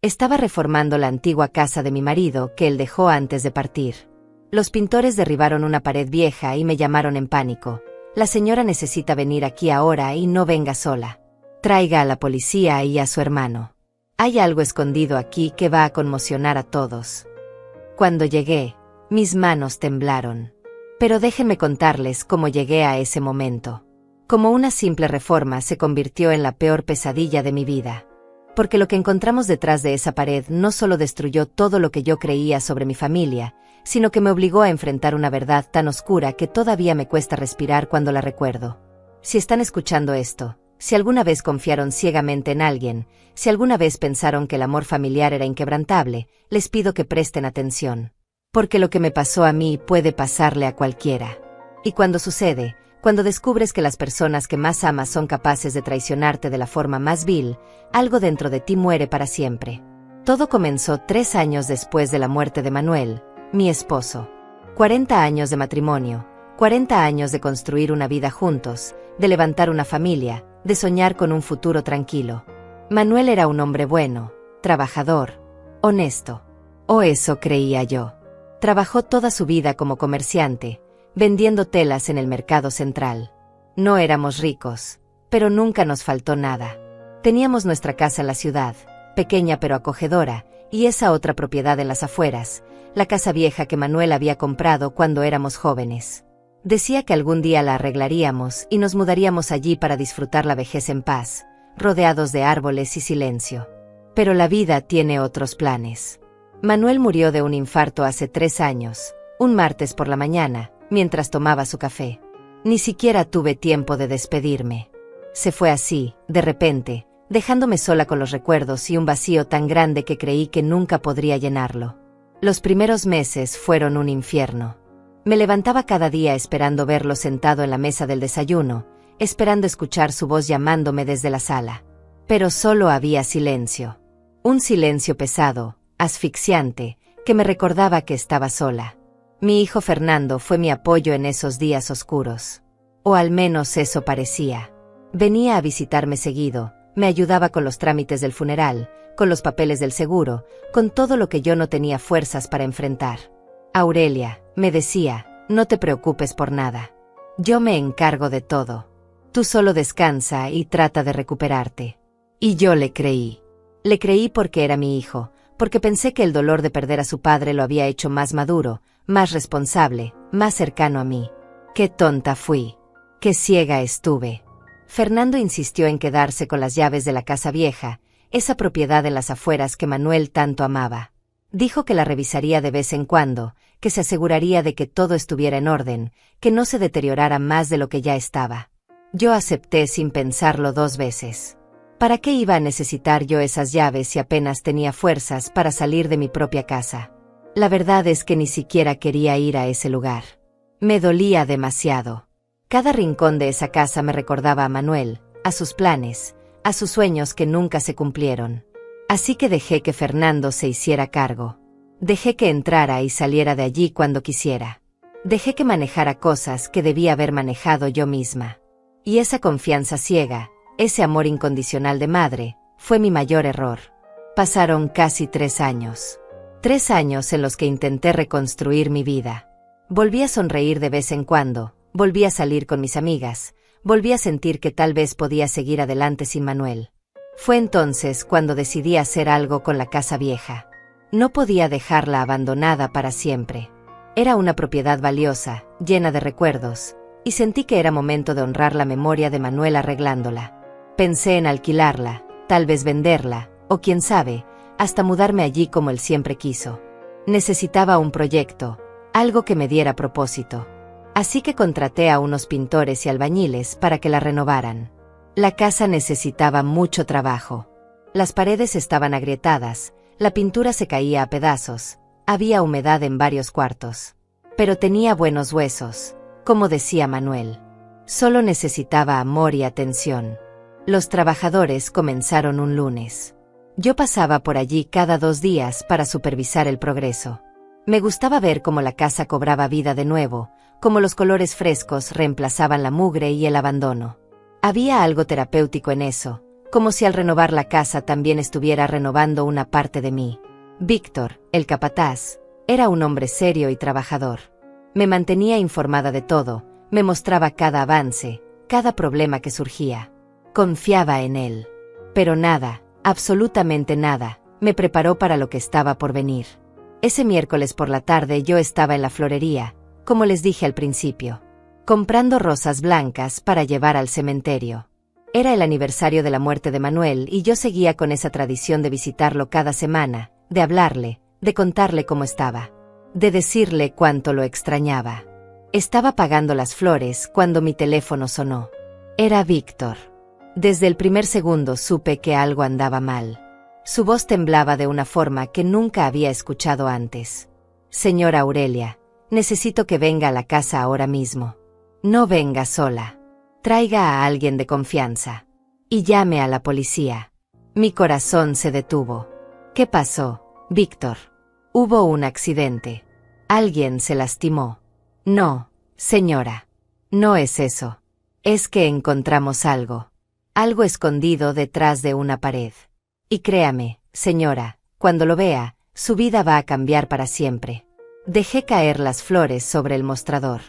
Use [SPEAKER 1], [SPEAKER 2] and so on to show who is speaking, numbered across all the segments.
[SPEAKER 1] Estaba reformando la antigua casa de mi marido que él dejó antes de partir. Los pintores derribaron una pared vieja y me llamaron en pánico. La señora necesita venir aquí ahora y no venga sola. Traiga a la policía y a su hermano. Hay algo escondido aquí que va a conmocionar a todos. Cuando llegué, mis manos temblaron. Pero déjenme contarles cómo llegué a ese momento. Como una simple reforma se convirtió en la peor pesadilla de mi vida. Porque lo que encontramos detrás de esa pared no solo destruyó todo lo que yo creía sobre mi familia, sino que me obligó a enfrentar una verdad tan oscura que todavía me cuesta respirar cuando la recuerdo. Si están escuchando esto, si alguna vez confiaron ciegamente en alguien, si alguna vez pensaron que el amor familiar era inquebrantable, les pido que presten atención. Porque lo que me pasó a mí puede pasarle a cualquiera. Y cuando sucede, cuando descubres que las personas que más amas son capaces de traicionarte de la forma más vil, algo dentro de ti muere para siempre. Todo comenzó 3 años después de la muerte de Manuel, mi esposo. 40 años de matrimonio, 40 años de construir una vida juntos, de levantar una familia, de soñar con un futuro tranquilo. Manuel era un hombre bueno, trabajador, honesto. O eso creía yo. Trabajó toda su vida como comerciante, vendiendo telas en el mercado central. No éramos ricos, pero nunca nos faltó nada. Teníamos nuestra casa en la ciudad, pequeña pero acogedora, y esa otra propiedad en las afueras, la casa vieja que Manuel había comprado cuando éramos jóvenes. Decía que algún día la arreglaríamos y nos mudaríamos allí para disfrutar la vejez en paz, rodeados de árboles y silencio. Pero la vida tiene otros planes. Manuel murió de un infarto hace 3 años, un martes por la mañana, mientras tomaba su café. Ni siquiera tuve tiempo de despedirme. Se fue así, de repente, dejándome sola con los recuerdos y un vacío tan grande que creí que nunca podría llenarlo. Los primeros meses fueron un infierno. Me levantaba cada día esperando verlo sentado en la mesa del desayuno, esperando escuchar su voz llamándome desde la sala. Pero solo había silencio. Un silencio pesado, asfixiante, que me recordaba que estaba sola. Mi hijo Fernando fue mi apoyo en esos días oscuros. O al menos eso parecía. Venía a visitarme seguido, me ayudaba con los trámites del funeral, con los papeles del seguro, con todo lo que yo no tenía fuerzas para enfrentar. Aurelia, me decía, no te preocupes por nada. Yo me encargo de todo. Tú solo descansa y trata de recuperarte. Y yo le creí. Le creí porque era mi hijo, porque pensé que el dolor de perder a su padre lo había hecho más maduro, más responsable, más cercano a mí. Qué tonta fui. Qué ciega estuve. Fernando insistió en quedarse con las llaves de la casa vieja, esa propiedad en las afueras que Manuel tanto amaba. Dijo que la revisaría de vez en cuando, que se aseguraría de que todo estuviera en orden, que no se deteriorara más de lo que ya estaba. Yo acepté sin pensarlo 2 veces. ¿Para qué iba a necesitar yo esas llaves si apenas tenía fuerzas para salir de mi propia casa? La verdad es que ni siquiera quería ir a ese lugar. Me dolía demasiado. Cada rincón de esa casa me recordaba a Manuel, a sus planes, a sus sueños que nunca se cumplieron. Así que dejé que Fernando se hiciera cargo. Dejé que entrara y saliera de allí cuando quisiera. Dejé que manejara cosas que debía haber manejado yo misma. Y esa confianza ciega, ese amor incondicional de madre, fue mi mayor error. Pasaron casi 3 años. 3 años en los que intenté reconstruir mi vida. Volví a sonreír de vez en cuando, volví a salir con mis amigas, volví a sentir que tal vez podía seguir adelante sin Manuel. Fue entonces cuando decidí hacer algo con la casa vieja. No podía dejarla abandonada para siempre. Era una propiedad valiosa, llena de recuerdos, y sentí que era momento de honrar la memoria de Manuel arreglándola. Pensé en alquilarla, tal vez venderla, o quién sabe, hasta mudarme allí como él siempre quiso. Necesitaba un proyecto, algo que me diera propósito. Así que contraté a unos pintores y albañiles para que la renovaran. La casa necesitaba mucho trabajo. Las paredes estaban agrietadas, la pintura se caía a pedazos, había humedad en varios cuartos. Pero tenía buenos huesos, como decía Manuel. Solo necesitaba amor y atención. Los trabajadores comenzaron un lunes. Yo pasaba por allí cada 2 días para supervisar el progreso. Me gustaba ver cómo la casa cobraba vida de nuevo, cómo los colores frescos reemplazaban la mugre y el abandono. Había algo terapéutico en eso, como si al renovar la casa también estuviera renovando una parte de mí. Víctor, el capataz, era un hombre serio y trabajador. Me mantenía informada de todo, me mostraba cada avance, cada problema que surgía. Confiaba en él. Pero nada, absolutamente nada, me preparó para lo que estaba por venir. Ese miércoles por la tarde yo estaba en la florería, como les dije al principio, comprando rosas blancas para llevar al cementerio. Era el aniversario de la muerte de Manuel y yo seguía con esa tradición de visitarlo cada semana, de hablarle, de contarle cómo estaba, de decirle cuánto lo extrañaba. Estaba pagando las flores cuando mi teléfono sonó. Era Víctor. Desde el primer segundo supe que algo andaba mal. Su voz temblaba de una forma que nunca había escuchado antes. Señora Aurelia, necesito que venga a la casa ahora mismo. No venga sola. Traiga a alguien de confianza. Y llame a la policía. Mi corazón se detuvo. ¿Qué pasó, Víctor? Hubo un accidente. Alguien se lastimó. No, señora. No es eso. Es que encontramos algo. Algo escondido detrás de una pared. Y créame, señora, cuando lo vea, su vida va a cambiar para siempre. Dejé caer las flores sobre el mostrador.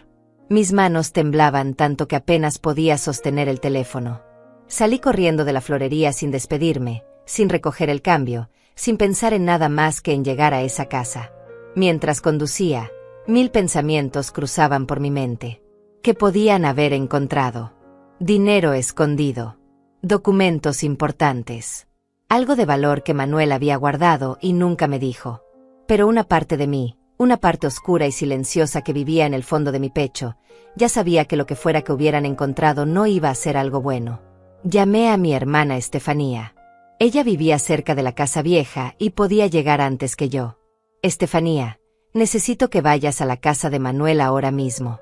[SPEAKER 1] Mis manos temblaban tanto que apenas podía sostener el teléfono. Salí corriendo de la florería sin despedirme, sin recoger el cambio, sin pensar en nada más que en llegar a esa casa. Mientras conducía, 1000 pensamientos cruzaban por mi mente. ¿Qué podían haber encontrado? Dinero escondido. Documentos importantes. Algo de valor que Manuel había guardado y nunca me dijo. Pero una parte de mí, una parte oscura y silenciosa que vivía en el fondo de mi pecho, ya sabía que lo que fuera que hubieran encontrado no iba a ser algo bueno. Llamé a mi hermana Estefanía. Ella vivía cerca de la casa vieja y podía llegar antes que yo. Estefanía, necesito que vayas a la casa de Manuel ahora mismo.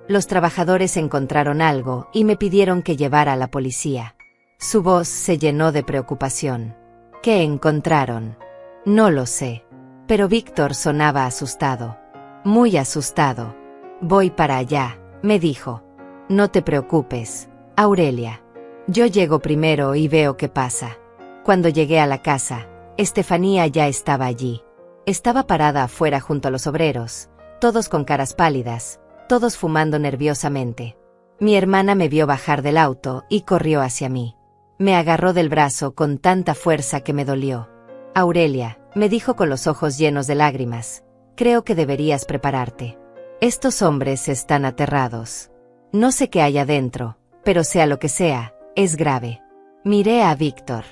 [SPEAKER 1] Los trabajadores encontraron algo y me pidieron que llevara a la policía. Su voz se llenó de preocupación. ¿Qué encontraron? No lo sé. Pero Víctor sonaba asustado. Muy asustado. Voy para allá, me dijo. No te preocupes, Aurelia. Yo llego primero y veo qué pasa. Cuando llegué a la casa, Estefanía ya estaba allí. Estaba parada afuera junto a los obreros, todos con caras pálidas, todos fumando nerviosamente. Mi hermana me vio bajar del auto y corrió hacia mí. Me agarró del brazo con tanta fuerza que me dolió. Aurelia, me dijo con los ojos llenos de lágrimas, creo que deberías prepararte. Estos hombres están aterrados. No sé qué hay adentro, pero sea lo que sea, es grave. Miré a Víctor.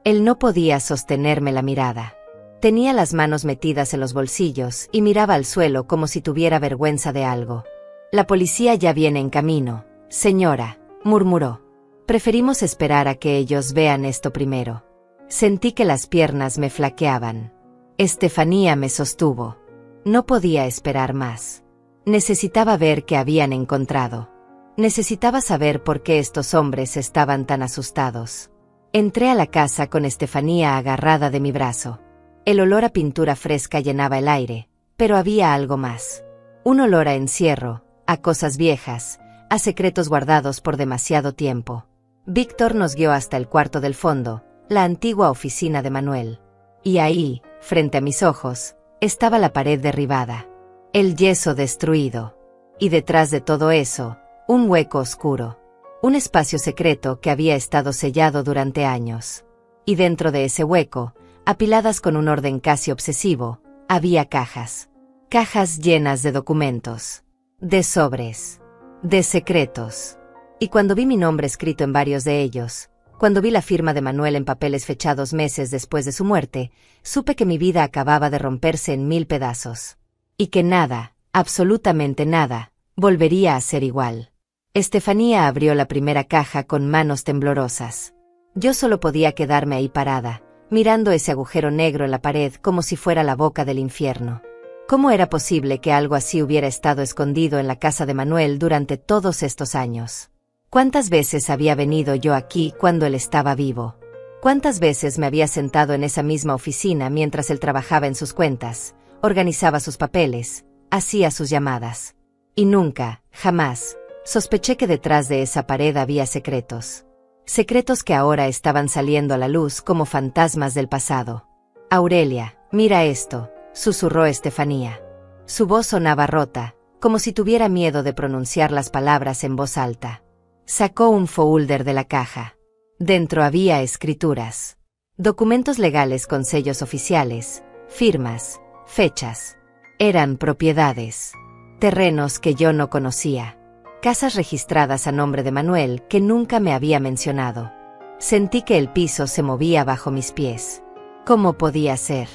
[SPEAKER 1] Él no podía sostenerme la mirada. Tenía las manos metidas en los bolsillos y miraba al suelo como si tuviera vergüenza de algo. La policía ya viene en camino, señora, murmuró. Preferimos esperar a que ellos vean esto primero. Sentí que las piernas me flaqueaban. Estefanía me sostuvo. No podía esperar más. Necesitaba ver qué habían encontrado. Necesitaba saber por qué estos hombres estaban tan asustados. Entré a la casa con Estefanía agarrada de mi brazo. El olor a pintura fresca llenaba el aire, pero había algo más. Un olor a encierro, a cosas viejas, a secretos guardados por demasiado tiempo. Víctor nos guió hasta el cuarto del fondo, la antigua oficina de Manuel. Y ahí, frente a mis ojos, estaba la pared derribada, el yeso destruido. Y detrás de todo eso, un hueco oscuro. Un espacio secreto que había estado sellado durante años. Y dentro de ese hueco, apiladas con un orden casi obsesivo, había cajas. Cajas llenas de documentos, de sobres, de secretos. Y cuando vi mi nombre escrito en varios de ellos, cuando vi la firma de Manuel en papeles fechados meses después de su muerte, supe que mi vida acababa de romperse en 1000 pedazos. Y que nada, absolutamente nada, volvería a ser igual. Estefanía abrió la primera caja con manos temblorosas. Yo solo podía quedarme ahí parada, mirando ese agujero negro en la pared como si fuera la boca del infierno. ¿Cómo era posible que algo así hubiera estado escondido en la casa de Manuel durante todos estos años? ¿Cuántas veces había venido yo aquí cuando él estaba vivo? ¿Cuántas veces me había sentado en esa misma oficina mientras él trabajaba en sus cuentas, organizaba sus papeles, hacía sus llamadas? Y nunca, jamás, sospeché que detrás de esa pared había secretos. Secretos que ahora estaban saliendo a la luz como fantasmas del pasado. Aurelia, mira esto, susurró Estefanía. Su voz sonaba rota, como si tuviera miedo de pronunciar las palabras en voz alta. Sacó un folder de la caja. Dentro había escrituras. Documentos legales con sellos oficiales, firmas, fechas. Eran propiedades. Terrenos que yo no conocía. Casas registradas a nombre de Manuel que nunca me había mencionado. Sentí que el piso se movía bajo mis pies. ¿Cómo podía ser?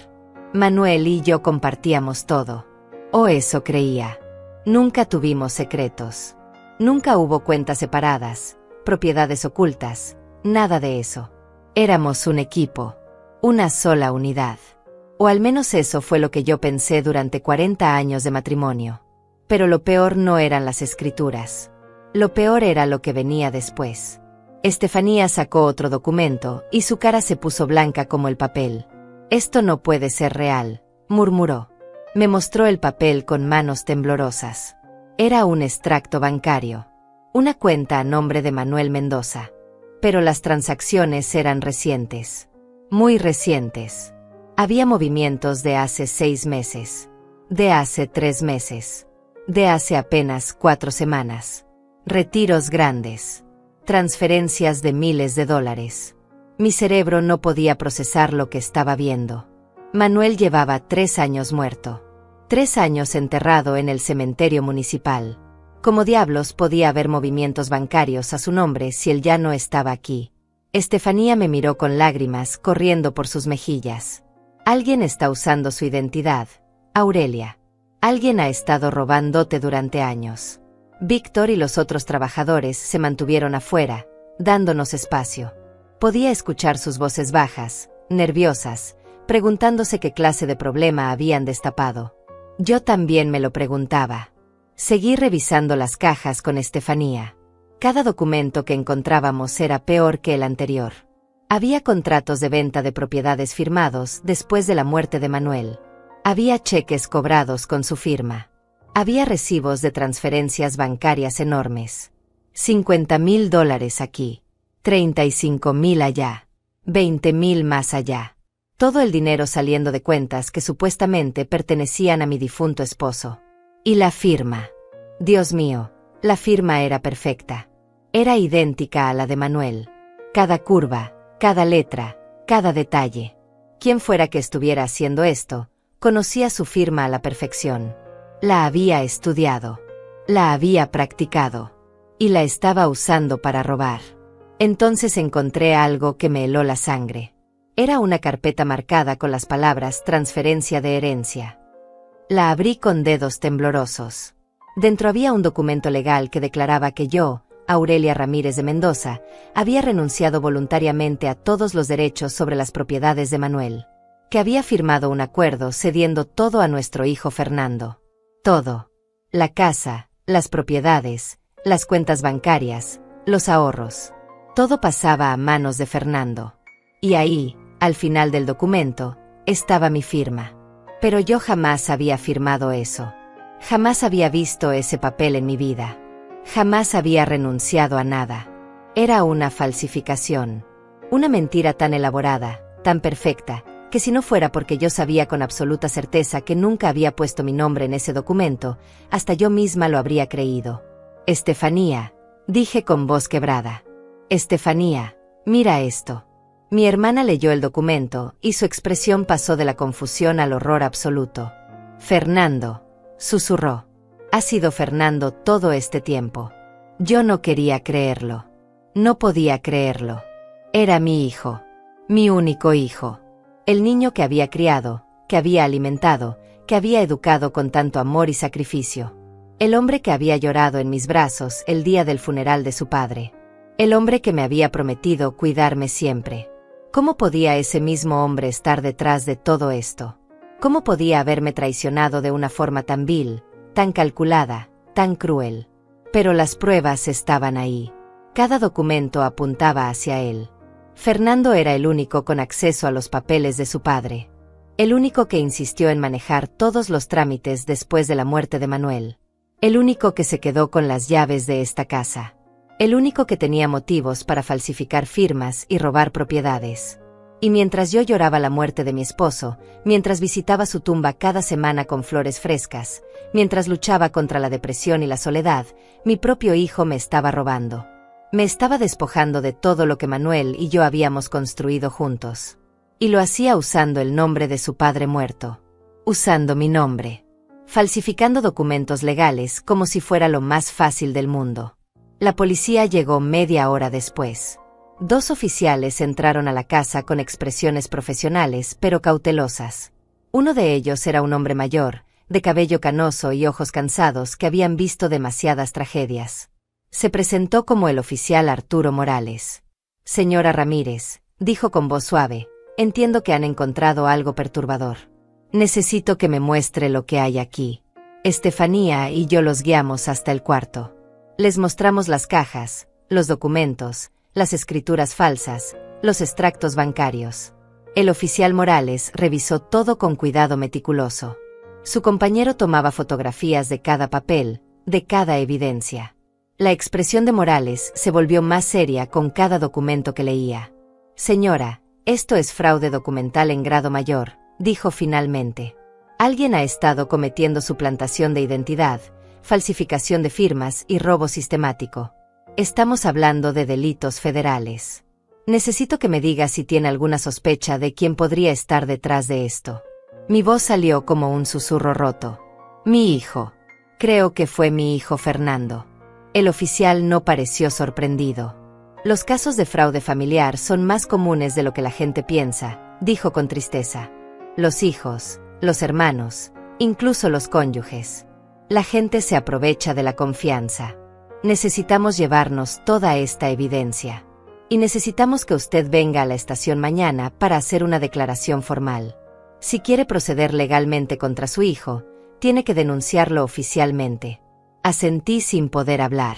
[SPEAKER 1] Manuel y yo compartíamos todo. O eso creía. Nunca tuvimos secretos. Nunca hubo cuentas separadas, propiedades ocultas, nada de eso. Éramos un equipo, una sola unidad. O al menos eso fue lo que yo pensé durante 40 años de matrimonio. Pero lo peor no eran las escrituras. Lo peor era lo que venía después. Estefanía sacó otro documento y su cara se puso blanca como el papel. Esto no puede ser real, murmuró. Me mostró el papel con manos temblorosas. Era un extracto bancario. Una cuenta a nombre de Manuel Mendoza. Pero las transacciones eran recientes. Muy recientes. Había movimientos de hace 6 meses. De hace 3 meses. De hace apenas 4 semanas. Retiros grandes. Transferencias de miles de dólares. Mi cerebro no podía procesar lo que estaba viendo. Manuel llevaba 3 años muerto. 3 años enterrado en el cementerio municipal. ¿Cómo diablos podía haber movimientos bancarios a su nombre si él ya no estaba aquí? Estefanía me miró con lágrimas corriendo por sus mejillas. Alguien está usando su identidad, Aurelia. Alguien ha estado robándote durante años. Víctor y los otros trabajadores se mantuvieron afuera, dándonos espacio. Podía escuchar sus voces bajas, nerviosas, preguntándose qué clase de problema habían destapado. Yo también me lo preguntaba. Seguí revisando las cajas con Estefanía. Cada documento que encontrábamos era peor que el anterior. Había contratos de venta de propiedades firmados después de la muerte de Manuel. Había cheques cobrados con su firma. Había recibos de transferencias bancarias enormes. $50,000 aquí, 35,000 allá, 20,000 más allá. Todo el dinero saliendo de cuentas que supuestamente pertenecían a mi difunto esposo. Y la firma. Dios mío, la firma era perfecta. Era idéntica a la de Manuel. Cada curva, cada letra, cada detalle. Quien fuera que estuviera haciendo esto, conocía su firma a la perfección. La había estudiado. La había practicado. Y la estaba usando para robar. Entonces encontré algo que me heló la sangre. Era una carpeta marcada con las palabras transferencia de herencia. La abrí con dedos temblorosos. Dentro había un documento legal que declaraba que yo, Aurelia Ramírez de Mendoza, había renunciado voluntariamente a todos los derechos sobre las propiedades de Manuel. Que había firmado un acuerdo cediendo todo a nuestro hijo Fernando. Todo. La casa, las propiedades, las cuentas bancarias, los ahorros. Todo pasaba a manos de Fernando. Y ahí, al final del documento, estaba mi firma. Pero yo jamás había firmado eso. Jamás había visto ese papel en mi vida. Jamás había renunciado a nada. Era una falsificación. Una mentira tan elaborada, tan perfecta, que si no fuera porque yo sabía con absoluta certeza que nunca había puesto mi nombre en ese documento, hasta yo misma lo habría creído. Estefanía, dije con voz quebrada. Estefanía, mira esto. Mi hermana leyó el documento y su expresión pasó de la confusión al horror absoluto. Fernando, susurró. Ha sido Fernando todo este tiempo. Yo no quería creerlo. No podía creerlo. Era mi hijo. Mi único hijo. El niño que había criado, que había alimentado, que había educado con tanto amor y sacrificio. El hombre que había llorado en mis brazos el día del funeral de su padre. El hombre que me había prometido cuidarme siempre. ¿Cómo podía ese mismo hombre estar detrás de todo esto? ¿Cómo podía haberme traicionado de una forma tan vil, tan calculada, tan cruel? Pero las pruebas estaban ahí. Cada documento apuntaba hacia él. Fernando era el único con acceso a los papeles de su padre. El único que insistió en manejar todos los trámites después de la muerte de Manuel. El único que se quedó con las llaves de esta casa. El único que tenía motivos para falsificar firmas y robar propiedades. Y mientras yo lloraba la muerte de mi esposo, mientras visitaba su tumba cada semana con flores frescas, mientras luchaba contra la depresión y la soledad, mi propio hijo me estaba robando. Me estaba despojando de todo lo que Manuel y yo habíamos construido juntos. Y lo hacía usando el nombre de su padre muerto. Usando mi nombre. Falsificando documentos legales como si fuera lo más fácil del mundo. La policía llegó media hora después. 2 oficiales entraron a la casa con expresiones profesionales pero cautelosas. Uno de ellos era un hombre mayor, de cabello canoso y ojos cansados que habían visto demasiadas tragedias. Se presentó como el oficial Arturo Morales. Señora Ramírez, dijo con voz suave, entiendo que han encontrado algo perturbador. Necesito que me muestre lo que hay aquí. Estefanía y yo los guiamos hasta el cuarto. Les mostramos las cajas, los documentos, las escrituras falsas, los extractos bancarios. El oficial Morales revisó todo con cuidado meticuloso. Su compañero tomaba fotografías de cada papel, de cada evidencia. La expresión de Morales se volvió más seria con cada documento que leía. Señora, esto es fraude documental en grado mayor, dijo finalmente. Alguien ha estado cometiendo suplantación de identidad, falsificación de firmas y robo sistemático. Estamos hablando de delitos federales. Necesito que me diga si tiene alguna sospecha de quién podría estar detrás de esto. Mi voz salió como un susurro roto. Mi hijo. Creo que fue mi hijo Fernando. El oficial no pareció sorprendido. Los casos de fraude familiar son más comunes de lo que la gente piensa, dijo con tristeza. Los hijos, los hermanos, incluso los cónyuges. La gente se aprovecha de la confianza. Necesitamos llevarnos toda esta evidencia. Y necesitamos que usted venga a la estación mañana para hacer una declaración formal. Si quiere proceder legalmente contra su hijo, tiene que denunciarlo oficialmente. Asentí sin poder hablar.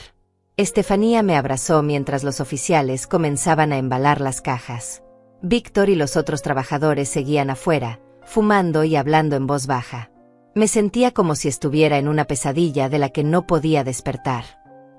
[SPEAKER 1] Estefanía me abrazó mientras los oficiales comenzaban a embalar las cajas. Víctor y los otros trabajadores seguían afuera, fumando y hablando en voz baja. Me sentía como si estuviera en una pesadilla de la que no podía despertar.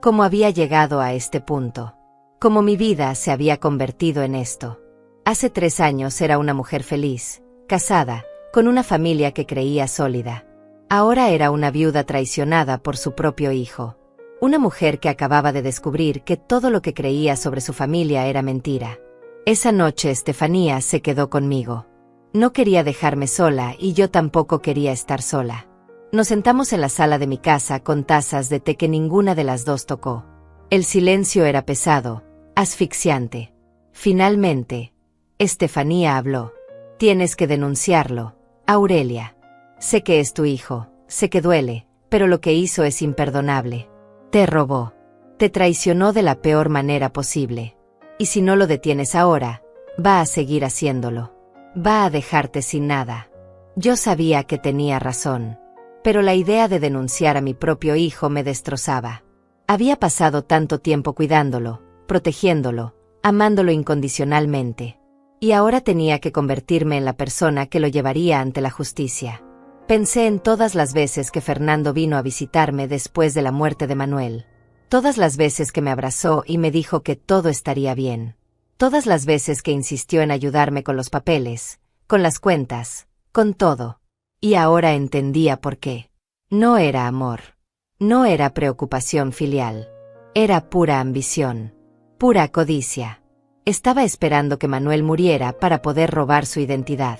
[SPEAKER 1] ¿Cómo había llegado a este punto? ¿Cómo mi vida se había convertido en esto? Hace 3 años era una mujer feliz, casada, con una familia que creía sólida. Ahora era una viuda traicionada por su propio hijo. Una mujer que acababa de descubrir que todo lo que creía sobre su familia era mentira. Esa noche Estefanía se quedó conmigo. No quería dejarme sola y yo tampoco quería estar sola. Nos sentamos en la sala de mi casa con tazas de té que ninguna de las dos tocó. El silencio era pesado, asfixiante. Finalmente, Estefanía habló. Tienes que denunciarlo, Aurelia. Sé que es tu hijo, sé que duele, pero lo que hizo es imperdonable. Te robó. Te traicionó de la peor manera posible. Y si no lo detienes ahora, va a seguir haciéndolo. Va a dejarte sin nada. Yo sabía que tenía razón. Pero la idea de denunciar a mi propio hijo me destrozaba. Había pasado tanto tiempo cuidándolo, protegiéndolo, amándolo incondicionalmente. Y ahora tenía que convertirme en la persona que lo llevaría ante la justicia. Pensé en todas las veces que Fernando vino a visitarme después de la muerte de Manuel. Todas las veces que me abrazó y me dijo que todo estaría bien. Todas las veces que insistió en ayudarme con los papeles, con las cuentas, con todo. Y ahora entendía por qué. No era amor. No era preocupación filial. Era pura ambición. Pura codicia. Estaba esperando que Manuel muriera para poder robar su identidad.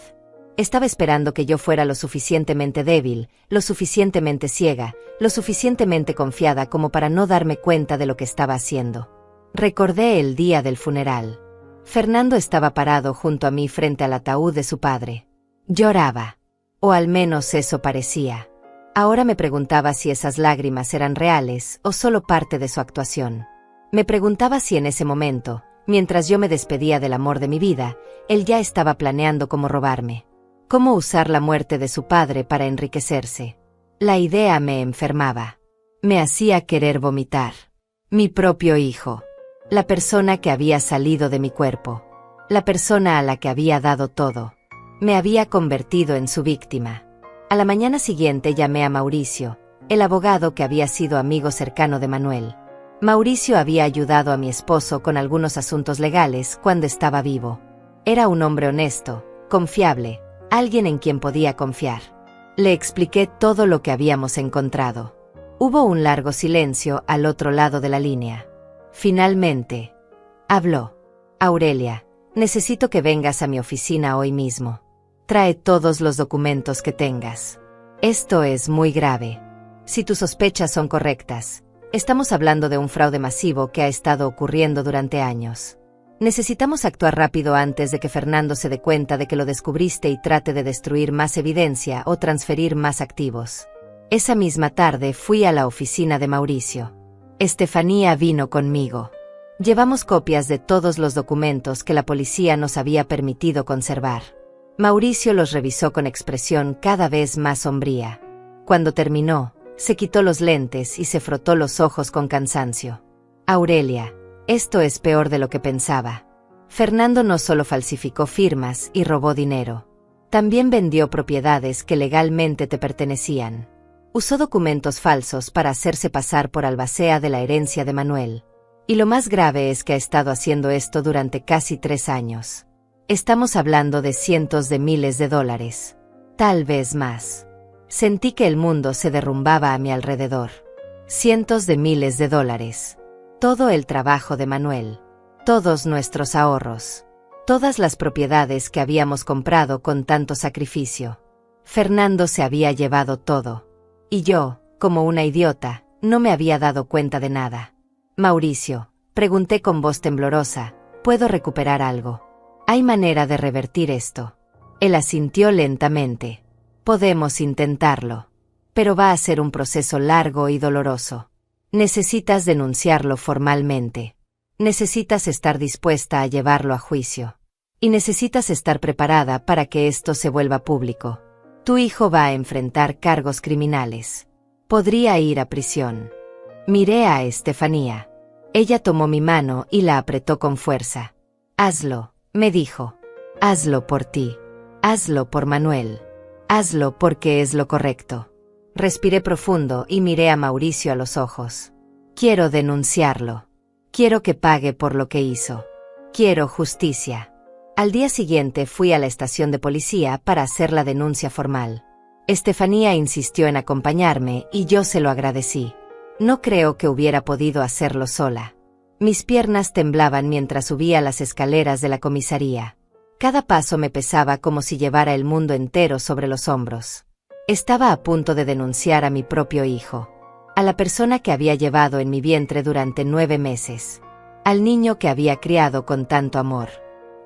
[SPEAKER 1] Estaba esperando que yo fuera lo suficientemente débil, lo suficientemente ciega, lo suficientemente confiada como para no darme cuenta de lo que estaba haciendo. Recordé el día del funeral. Fernando estaba parado junto a mí frente al ataúd de su padre. Lloraba. O al menos eso parecía. Ahora me preguntaba si esas lágrimas eran reales o solo parte de su actuación. Me preguntaba si en ese momento, mientras yo me despedía del amor de mi vida, él ya estaba planeando cómo robarme. Cómo usar la muerte de su padre para enriquecerse. La idea me enfermaba. Me hacía querer vomitar. Mi propio hijo. La persona que había salido de mi cuerpo. La persona a la que había dado todo. Me había convertido en su víctima. A la mañana siguiente llamé a Mauricio, el abogado que había sido amigo cercano de Manuel. Mauricio había ayudado a mi esposo con algunos asuntos legales cuando estaba vivo. Era un hombre honesto, confiable, alguien en quien podía confiar. Le expliqué todo lo que habíamos encontrado. Hubo un largo silencio al otro lado de la línea. Finalmente, habló. Aurelia, necesito que vengas a mi oficina hoy mismo. Trae todos los documentos que tengas. Esto es muy grave. Si tus sospechas son correctas, estamos hablando de un fraude masivo que ha estado ocurriendo durante años. Necesitamos actuar rápido antes de que Fernando se dé cuenta de que lo descubriste y trate de destruir más evidencia o transferir más activos. Esa misma tarde fui a la oficina de Mauricio. Estefanía vino conmigo. Llevamos copias de todos los documentos que la policía nos había permitido conservar. Mauricio los revisó con expresión cada vez más sombría. Cuando terminó, se quitó los lentes y se frotó los ojos con cansancio. Aurelia, esto es peor de lo que pensaba. Fernando no solo falsificó firmas y robó dinero. También vendió propiedades que legalmente te pertenecían. Usó documentos falsos para hacerse pasar por albacea de la herencia de Manuel. Y lo más grave es que ha estado haciendo esto durante casi 3 años. Estamos hablando de cientos de miles de dólares. Tal vez más. Sentí que el mundo se derrumbaba a mi alrededor. Cientos de miles de dólares. Todo el trabajo de Manuel. Todos nuestros ahorros. Todas las propiedades que habíamos comprado con tanto sacrificio. Fernando se había llevado todo. Y yo, como una idiota, no me había dado cuenta de nada. Mauricio, pregunté con voz temblorosa, ¿puedo recuperar algo? ¿Hay manera de revertir esto? Él asintió lentamente. Podemos intentarlo. Pero va a ser un proceso largo y doloroso. Necesitas denunciarlo formalmente. Necesitas estar dispuesta a llevarlo a juicio. Y necesitas estar preparada para que esto se vuelva público. Tu hijo va a enfrentar cargos criminales. Podría ir a prisión. Miré a Estefanía. Ella tomó mi mano y la apretó con fuerza. Hazlo, me dijo. Hazlo por ti. Hazlo por Manuel. Hazlo porque es lo correcto. Respiré profundo y miré a Mauricio a los ojos. Quiero denunciarlo. Quiero que pague por lo que hizo. Quiero justicia. Al día siguiente fui a la estación de policía para hacer la denuncia formal. Estefanía insistió en acompañarme y yo se lo agradecí. No creo que hubiera podido hacerlo sola. Mis piernas temblaban mientras subía las escaleras de la comisaría. Cada paso me pesaba como si llevara el mundo entero sobre los hombros. Estaba a punto de denunciar a mi propio hijo. A la persona que había llevado en mi vientre durante 9 meses. Al niño que había criado con tanto amor.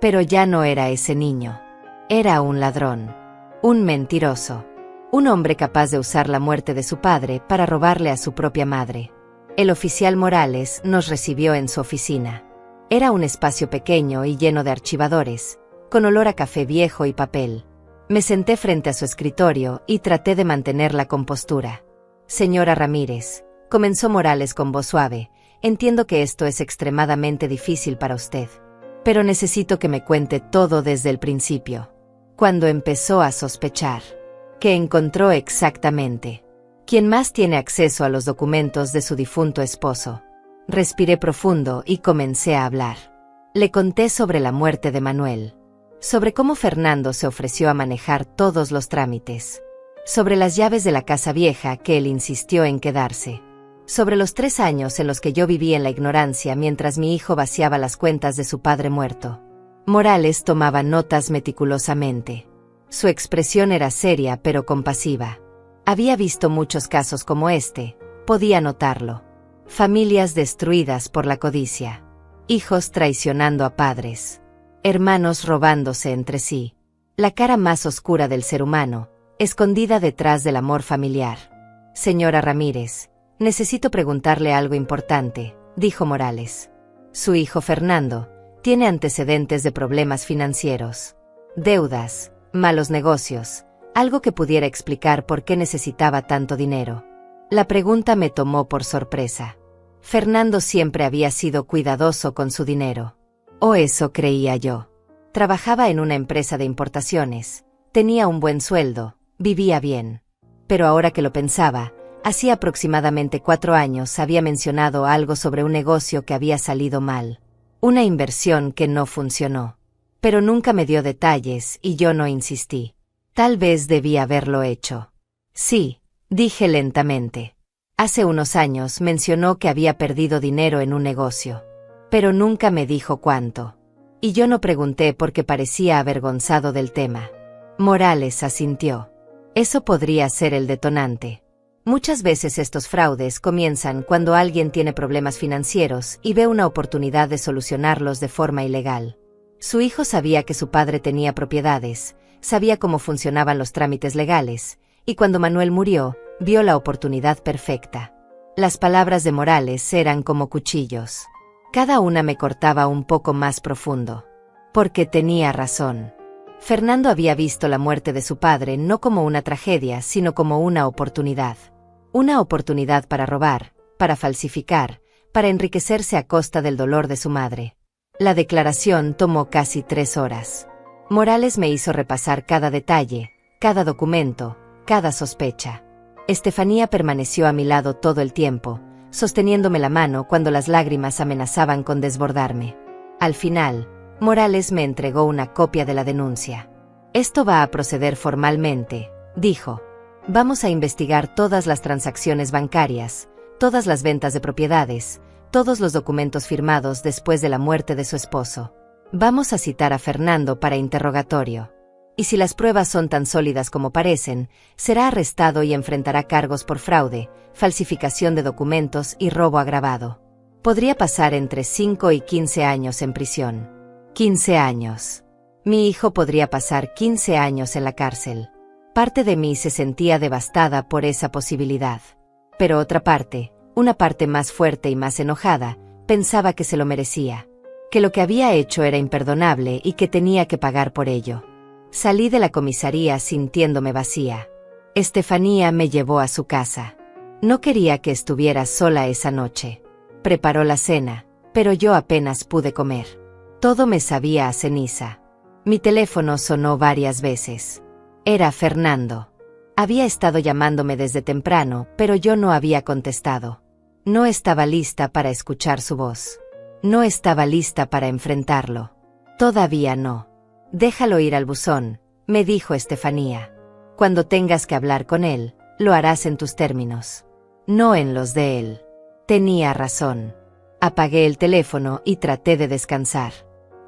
[SPEAKER 1] Pero ya no era ese niño. Era un ladrón. Un mentiroso. Un hombre capaz de usar la muerte de su padre para robarle a su propia madre. El oficial Morales nos recibió en su oficina. Era un espacio pequeño y lleno de archivadores, con olor a café viejo y papel. Me senté frente a su escritorio y traté de mantener la compostura. Señora Ramírez, comenzó Morales con voz suave, entiendo que esto es extremadamente difícil para usted. Pero necesito que me cuente todo desde el principio. Cuando empezó a sospechar. ¿Qué encontró exactamente? ¿Quién más tiene acceso a los documentos de su difunto esposo? Respiré profundo y comencé a hablar. Le conté sobre la muerte de Manuel. Sobre cómo Fernando se ofreció a manejar todos los trámites. Sobre las llaves de la casa vieja que él insistió en quedarse. Sobre los 3 años en los que yo viví en la ignorancia mientras mi hijo vaciaba las cuentas de su padre muerto. Morales tomaba notas meticulosamente. Su expresión era seria pero compasiva. Había visto muchos casos como este, podía notarlo. Familias destruidas por la codicia. Hijos traicionando a padres. Hermanos robándose entre sí. La cara más oscura del ser humano, escondida detrás del amor familiar. Señora Ramírez, necesito preguntarle algo importante, dijo Morales. Su hijo Fernando tiene antecedentes de problemas financieros. Deudas, malos negocios, algo que pudiera explicar por qué necesitaba tanto dinero. La pregunta me tomó por sorpresa. Fernando siempre había sido cuidadoso con su dinero. O eso creía yo. Trabajaba en una empresa de importaciones, tenía un buen sueldo, vivía bien. Pero ahora que lo pensaba, Hacía aproximadamente 4 años había mencionado algo sobre un negocio que había salido mal. Una inversión que no funcionó. Pero nunca me dio detalles y yo no insistí. Tal vez debía haberlo hecho. Sí, dije lentamente. Hace unos años mencionó que había perdido dinero en un negocio. Pero nunca me dijo cuánto. Y yo no pregunté porque parecía avergonzado del tema. Morales asintió. Eso podría ser el detonante. Muchas veces estos fraudes comienzan cuando alguien tiene problemas financieros y ve una oportunidad de solucionarlos de forma ilegal. Su hijo sabía que su padre tenía propiedades, sabía cómo funcionaban los trámites legales, y cuando Manuel murió, vio la oportunidad perfecta. Las palabras de Morales eran como cuchillos. Cada una me cortaba un poco más profundo. Porque tenía razón. Fernando había visto la muerte de su padre no como una tragedia, sino como una oportunidad. Una oportunidad para robar, para falsificar, para enriquecerse a costa del dolor de su madre. La declaración tomó casi 3 horas. Morales me hizo repasar cada detalle, cada documento, cada sospecha. Estefanía permaneció a mi lado todo el tiempo, sosteniéndome la mano cuando las lágrimas amenazaban con desbordarme. Al final, Morales me entregó una copia de la denuncia. Esto va a proceder formalmente, dijo. Vamos a investigar todas las transacciones bancarias, todas las ventas de propiedades, todos los documentos firmados después de la muerte de su esposo. Vamos a citar a Fernando para interrogatorio. Y si las pruebas son tan sólidas como parecen, será arrestado y enfrentará cargos por fraude, falsificación de documentos y robo agravado. Podría pasar entre 5 y 15 años en prisión. 15 años. Mi hijo podría pasar 15 años en la cárcel. Parte de mí se sentía devastada por esa posibilidad. Pero otra parte, una parte más fuerte y más enojada, pensaba que se lo merecía. Que lo que había hecho era imperdonable y que tenía que pagar por ello. Salí de la comisaría sintiéndome vacía. Estefanía me llevó a su casa. No quería que estuviera sola esa noche. Preparó la cena, pero yo apenas pude comer. Todo me sabía a ceniza. Mi teléfono sonó varias veces. Era Fernando. Había estado llamándome desde temprano, pero yo no había contestado. No estaba lista para escuchar su voz. No estaba lista para enfrentarlo. Todavía no. Déjalo ir al buzón, me dijo Estefanía. Cuando tengas que hablar con él, lo harás en tus términos. No en los de él. Tenía razón. Apagué el teléfono y traté de descansar.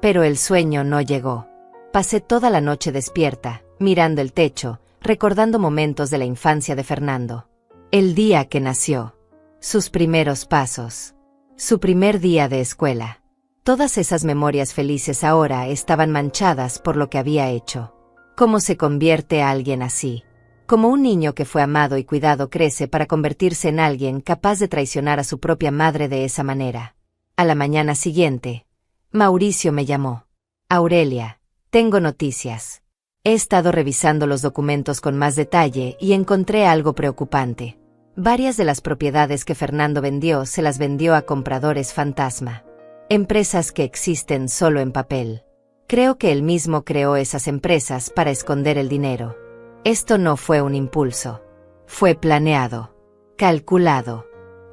[SPEAKER 1] Pero el sueño no llegó. Pasé toda la noche despierta, mirando el techo, recordando momentos de la infancia de Fernando. El día que nació. Sus primeros pasos. Su primer día de escuela. Todas esas memorias felices ahora estaban manchadas por lo que había hecho. ¿Cómo se convierte a alguien así? Como un niño que fue amado y cuidado crece para convertirse en alguien capaz de traicionar a su propia madre de esa manera. A la mañana siguiente, Mauricio me llamó. Aurelia, tengo noticias. He estado revisando los documentos con más detalle y encontré algo preocupante. Varias de las propiedades que Fernando vendió se las vendió a compradores fantasma. Empresas que existen solo en papel. Creo que él mismo creó esas empresas para esconder el dinero. Esto no fue un impulso. Fue planeado. Calculado.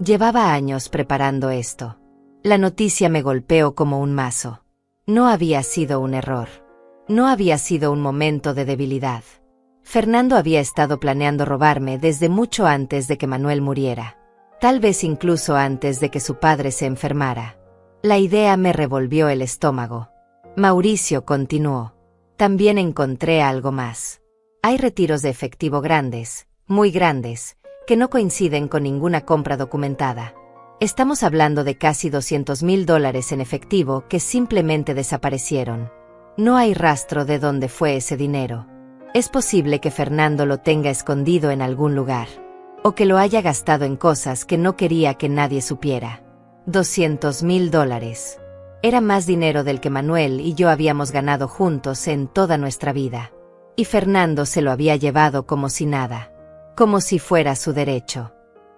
[SPEAKER 1] Llevaba años preparando esto. La noticia me golpeó como un mazo. No había sido un error. No había sido un momento de debilidad. Fernando había estado planeando robarme desde mucho antes de que Manuel muriera. Tal vez incluso antes de que su padre se enfermara. La idea me revolvió el estómago. Mauricio continuó. También encontré algo más. Hay retiros de efectivo grandes, muy grandes, que no coinciden con ninguna compra documentada. Estamos hablando de casi $200,000 en efectivo que simplemente desaparecieron. No hay rastro de dónde fue ese dinero. Es posible que Fernando lo tenga escondido en algún lugar. O que lo haya gastado en cosas que no quería que nadie supiera. $200,000. Era más dinero del que Manuel y yo habíamos ganado juntos en toda nuestra vida. Y Fernando se lo había llevado como si nada. Como si fuera su derecho.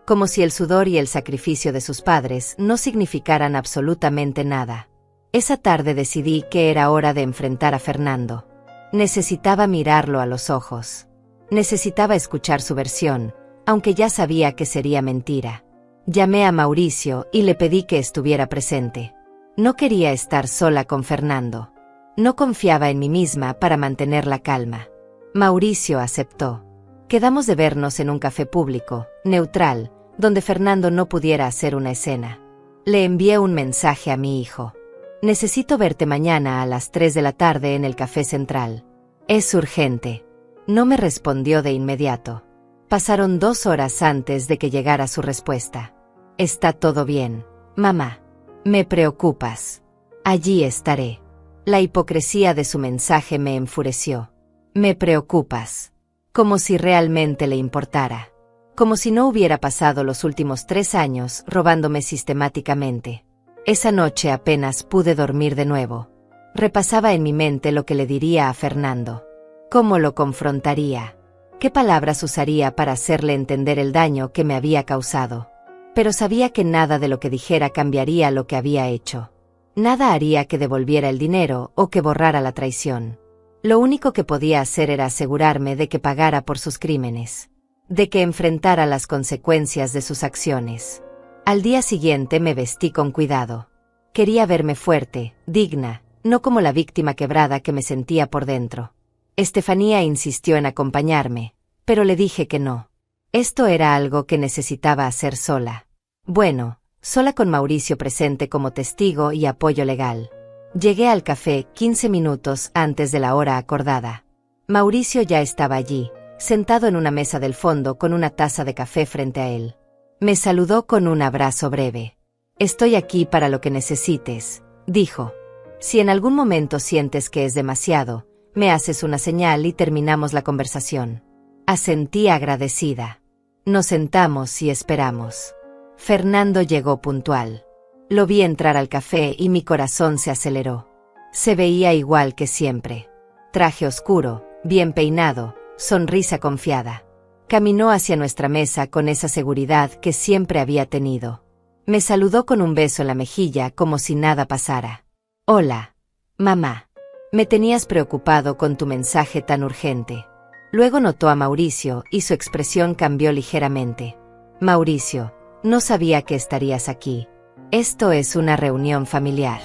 [SPEAKER 1] Como si el sudor y el sacrificio de sus padres no significaran absolutamente nada. Esa tarde decidí que era hora de enfrentar a Fernando. Necesitaba mirarlo a los ojos. Necesitaba escuchar su versión, aunque ya sabía que sería mentira. Llamé a Mauricio y le pedí que estuviera presente. No quería estar sola con Fernando. No confiaba en mí misma para mantener la calma. Mauricio aceptó. Quedamos de vernos en un café público, neutral, donde Fernando no pudiera hacer una escena. Le envié un mensaje a mi hijo. Necesito verte mañana a las 3 de la tarde en el Café Central. Es urgente. No me respondió de inmediato. Pasaron 2 horas antes de que llegara su respuesta. Está todo bien, mamá. Me preocupas. Allí estaré. La hipocresía de su mensaje me enfureció. Me preocupas. Como si realmente le importara. Como si no hubiera pasado los últimos 3 años robándome sistemáticamente. Esa noche apenas pude dormir de nuevo. Repasaba en mi mente lo que le diría a Fernando. ¿Cómo lo confrontaría? ¿Qué palabras usaría para hacerle entender el daño que me había causado? Pero sabía que nada de lo que dijera cambiaría lo que había hecho. Nada haría que devolviera el dinero o que borrara la traición. Lo único que podía hacer era asegurarme de que pagara por sus crímenes. De que enfrentara las consecuencias de sus acciones. Al día siguiente me vestí con cuidado. Quería verme fuerte, digna, no como la víctima quebrada que me sentía por dentro. Estefanía insistió en acompañarme, pero le dije que no. Esto era algo que necesitaba hacer sola. Bueno, sola con Mauricio presente como testigo y apoyo legal. Llegué al café 15 minutos antes de la hora acordada. Mauricio ya estaba allí, sentado en una mesa del fondo con una taza de café frente a él. Me saludó con un abrazo breve. Estoy aquí para lo que necesites, dijo. Si en algún momento sientes que es demasiado, me haces una señal y terminamos la conversación. Asentí agradecida. Nos sentamos y esperamos. Fernando llegó puntual. Lo vi entrar al café y mi corazón se aceleró. Se veía igual que siempre. Traje oscuro, bien peinado, sonrisa confiada. Caminó hacia nuestra mesa con esa seguridad que siempre había tenido. Me saludó con un beso en la mejilla como si nada pasara. Hola, mamá. Me tenías preocupado con tu mensaje tan urgente. Luego notó a Mauricio y su expresión cambió ligeramente. Mauricio, no sabía que estarías aquí. Esto es una reunión familiar.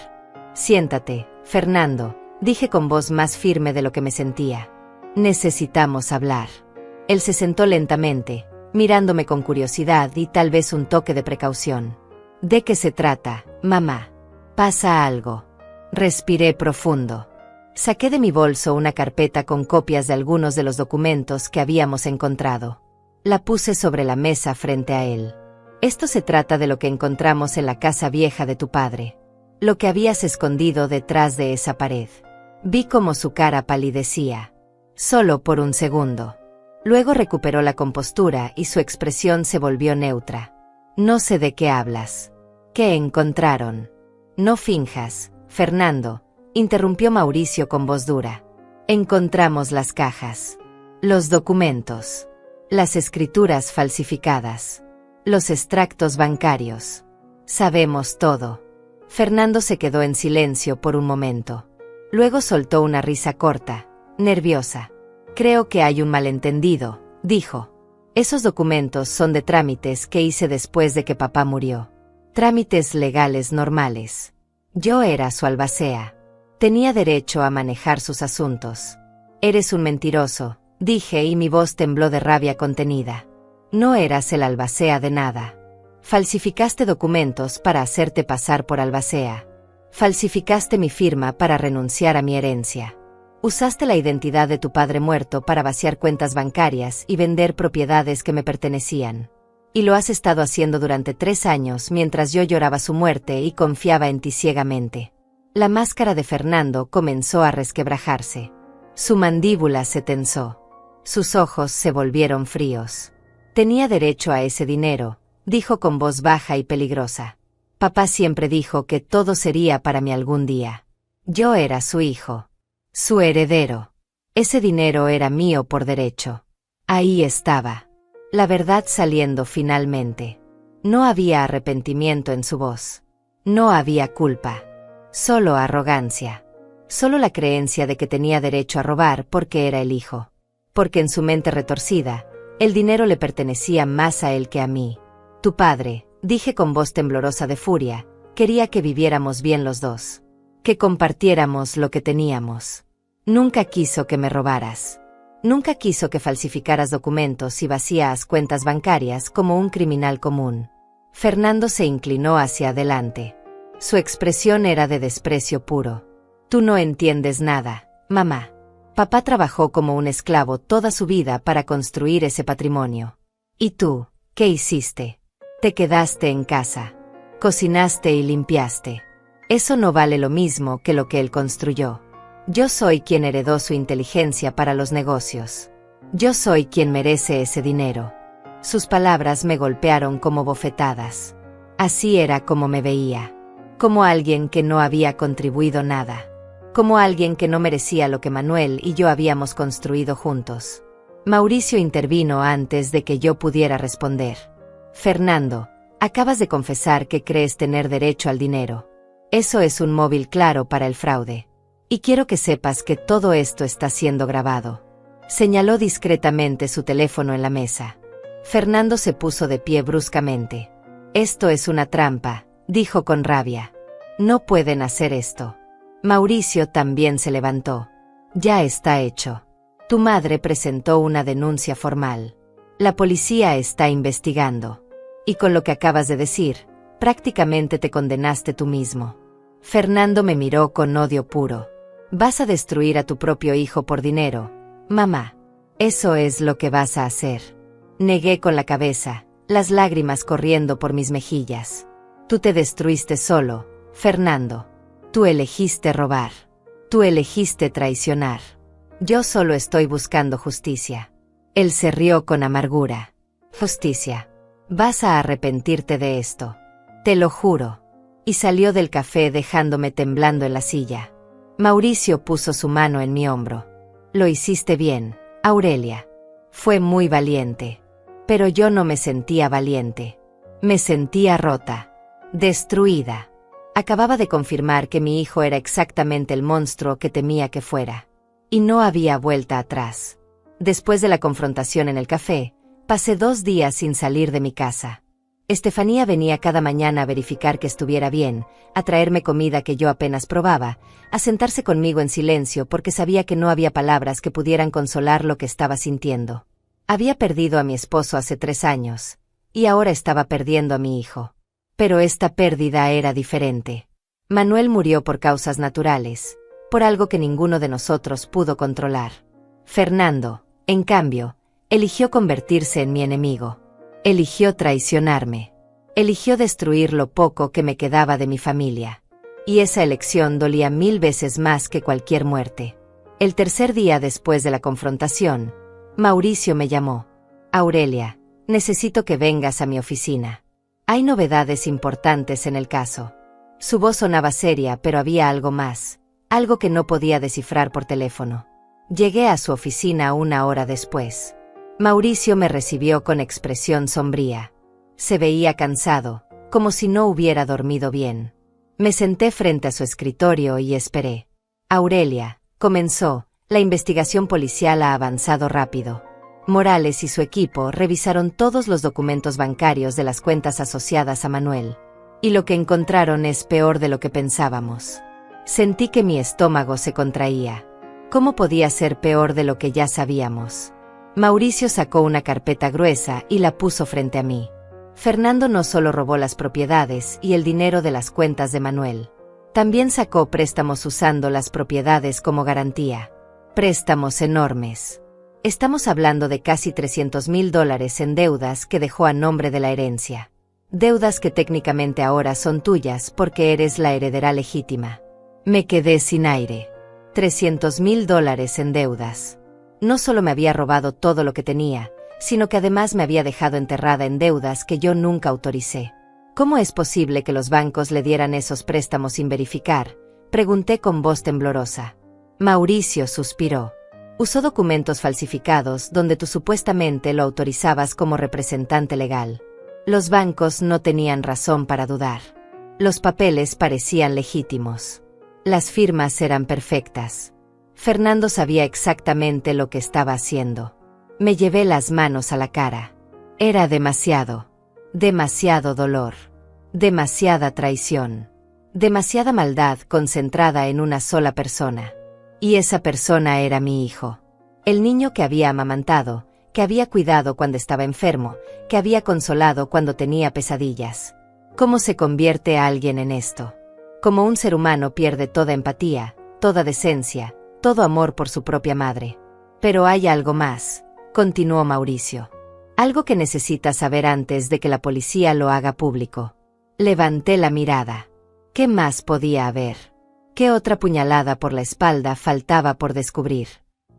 [SPEAKER 1] Siéntate, Fernando, dije con voz más firme de lo que me sentía. Necesitamos hablar. Él se sentó lentamente, mirándome con curiosidad y tal vez un toque de precaución. ¿De qué se trata, mamá? ¿Pasa algo? Respiré profundo. Saqué de mi bolso una carpeta con copias de algunos de los documentos que habíamos encontrado. La puse sobre la mesa frente a él. Esto se trata de lo que encontramos en la casa vieja de tu padre. Lo que habías escondido detrás de esa pared. Vi cómo su cara palidecía. Solo por un segundo. Luego recuperó la compostura y su expresión se volvió neutra. No sé de qué hablas. ¿Qué encontraron? No finjas, Fernando, interrumpió Mauricio con voz dura. Encontramos las cajas. Los documentos. Las escrituras falsificadas. Los extractos bancarios. Sabemos todo. Fernando se quedó en silencio por un momento. Luego soltó una risa corta, nerviosa. Creo que hay un malentendido, dijo. Esos documentos son de trámites que hice después de que papá murió. Trámites legales normales. Yo era su albacea. Tenía derecho a manejar sus asuntos. Eres un mentiroso, dije y mi voz tembló de rabia contenida. No eras el albacea de nada. Falsificaste documentos para hacerte pasar por albacea. Falsificaste mi firma para renunciar a mi herencia. Usaste la identidad de tu padre muerto para vaciar cuentas bancarias y vender propiedades que me pertenecían. Y lo has estado haciendo durante 3 años mientras yo lloraba su muerte y confiaba en ti ciegamente. La máscara de Fernando comenzó a resquebrajarse. Su mandíbula se tensó. Sus ojos se volvieron fríos. Tenía derecho a ese dinero, dijo con voz baja y peligrosa. Papá siempre dijo que todo sería para mí algún día. Yo era su hijo. Su heredero. Ese dinero era mío por derecho. Ahí estaba. La verdad saliendo finalmente. No había arrepentimiento en su voz. No había culpa. Solo arrogancia. Solo la creencia de que tenía derecho a robar porque era el hijo. Porque en su mente retorcida, El dinero le pertenecía más a él que a mí. Tu padre, dije con voz temblorosa de furia, quería que viviéramos bien los dos. Que compartiéramos lo que teníamos. Nunca quiso que me robaras. Nunca quiso que falsificaras documentos y vacías cuentas bancarias como un criminal común. Fernando se inclinó hacia adelante. Su expresión era de desprecio puro. Tú no entiendes nada, mamá. Papá trabajó como un esclavo toda su vida para construir ese patrimonio. ¿Y tú, qué hiciste? Te quedaste en casa. Cocinaste y limpiaste. Eso no vale lo mismo que lo que él construyó. Yo soy quien heredó su inteligencia para los negocios. Yo soy quien merece ese dinero. Sus palabras me golpearon como bofetadas. Así era como me veía. Como alguien que no había contribuido nada. Como alguien que no merecía lo que Manuel y yo habíamos construido juntos. Mauricio intervino antes de que yo pudiera responder. Fernando, acabas de confesar que crees tener derecho al dinero. Eso es un móvil claro para el fraude. Y quiero que sepas que todo esto está siendo grabado. Señaló discretamente su teléfono en la mesa. Fernando se puso de pie bruscamente. Esto es una trampa, dijo con rabia. No pueden hacer esto. Mauricio también se levantó. Ya está hecho. Tu madre presentó una denuncia formal. La policía está investigando. Y con lo que acabas de decir, prácticamente te condenaste tú mismo. Fernando me miró con odio puro. Vas a destruir a tu propio hijo por dinero, mamá. Eso es lo que vas a hacer. Negué con la cabeza, las lágrimas corriendo por mis mejillas. Tú te destruiste solo, Fernando. Tú elegiste robar. Tú elegiste traicionar. Yo solo estoy buscando justicia. Él se rió con amargura. Justicia. Vas a arrepentirte de esto. Te lo juro. Y salió del café dejándome temblando en la silla. Mauricio puso su mano en mi hombro. Lo hiciste bien, Aurelia. Fue muy valiente. Pero yo no me sentía valiente. Me sentía rota. Destruida. Acababa de confirmar que mi hijo era exactamente el monstruo que temía que fuera. Y no había vuelta atrás. Después de la confrontación en el café, pasé 2 días sin salir de mi casa. Estefanía venía cada mañana a verificar que estuviera bien, a traerme comida que yo apenas probaba, a sentarse conmigo en silencio porque sabía que no había palabras que pudieran consolar lo que estaba sintiendo. Había perdido a mi esposo hace 3 años, y ahora estaba perdiendo a mi hijo. Pero esta pérdida era diferente. Manuel murió por causas naturales, por algo que ninguno de nosotros pudo controlar. Fernando, en cambio, eligió convertirse en mi enemigo. Eligió traicionarme. Eligió destruir lo poco que me quedaba de mi familia. Y esa elección dolía 1000 veces más que cualquier muerte. El tercer día después de la confrontación, Mauricio me llamó. Aurelia, necesito que vengas a mi oficina. Hay novedades importantes en el caso. Su voz sonaba seria, pero había algo más, algo que no podía descifrar por teléfono. Llegué a su oficina 1 hora después. Mauricio me recibió con expresión sombría. Se veía cansado, como si no hubiera dormido bien. Me senté frente a su escritorio y esperé. Aurelia, comenzó, la investigación policial ha avanzado rápido. Morales y su equipo revisaron todos los documentos bancarios de las cuentas asociadas a Manuel. Y lo que encontraron es peor de lo que pensábamos. Sentí que mi estómago se contraía. ¿Cómo podía ser peor de lo que ya sabíamos? Mauricio sacó una carpeta gruesa y la puso frente a mí. Fernando no solo robó las propiedades y el dinero de las cuentas de Manuel. También sacó préstamos usando las propiedades como garantía. Préstamos enormes. Estamos hablando de casi $300,000 en deudas que dejó a nombre de la herencia. Deudas que técnicamente ahora son tuyas porque eres la heredera legítima. Me quedé sin aire. $300,000 en deudas. No solo me había robado todo lo que tenía, sino que además me había dejado enterrada en deudas que yo nunca autoricé. ¿Cómo es posible que los bancos le dieran esos préstamos sin verificar? Pregunté con voz temblorosa. Mauricio suspiró. Usó documentos falsificados donde tú supuestamente lo autorizabas como representante legal. Los bancos no tenían razón para dudar. Los papeles parecían legítimos. Las firmas eran perfectas. Fernando sabía exactamente lo que estaba haciendo. Me llevé las manos a la cara. Era demasiado. Demasiado dolor. Demasiada traición. Demasiada maldad concentrada en una sola persona. Y esa persona era mi hijo. El niño que había amamantado, que había cuidado cuando estaba enfermo, que había consolado cuando tenía pesadillas. ¿Cómo se convierte a alguien en esto? Como un ser humano pierde toda empatía, toda decencia, todo amor por su propia madre. Pero hay algo más, continuó Mauricio. Algo que necesitas saber antes de que la policía lo haga público. Levanté la mirada. ¿Qué más podía haber? ¿Qué otra puñalada por la espalda faltaba por descubrir?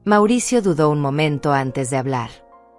[SPEAKER 1] Mauricio dudó un momento antes de hablar.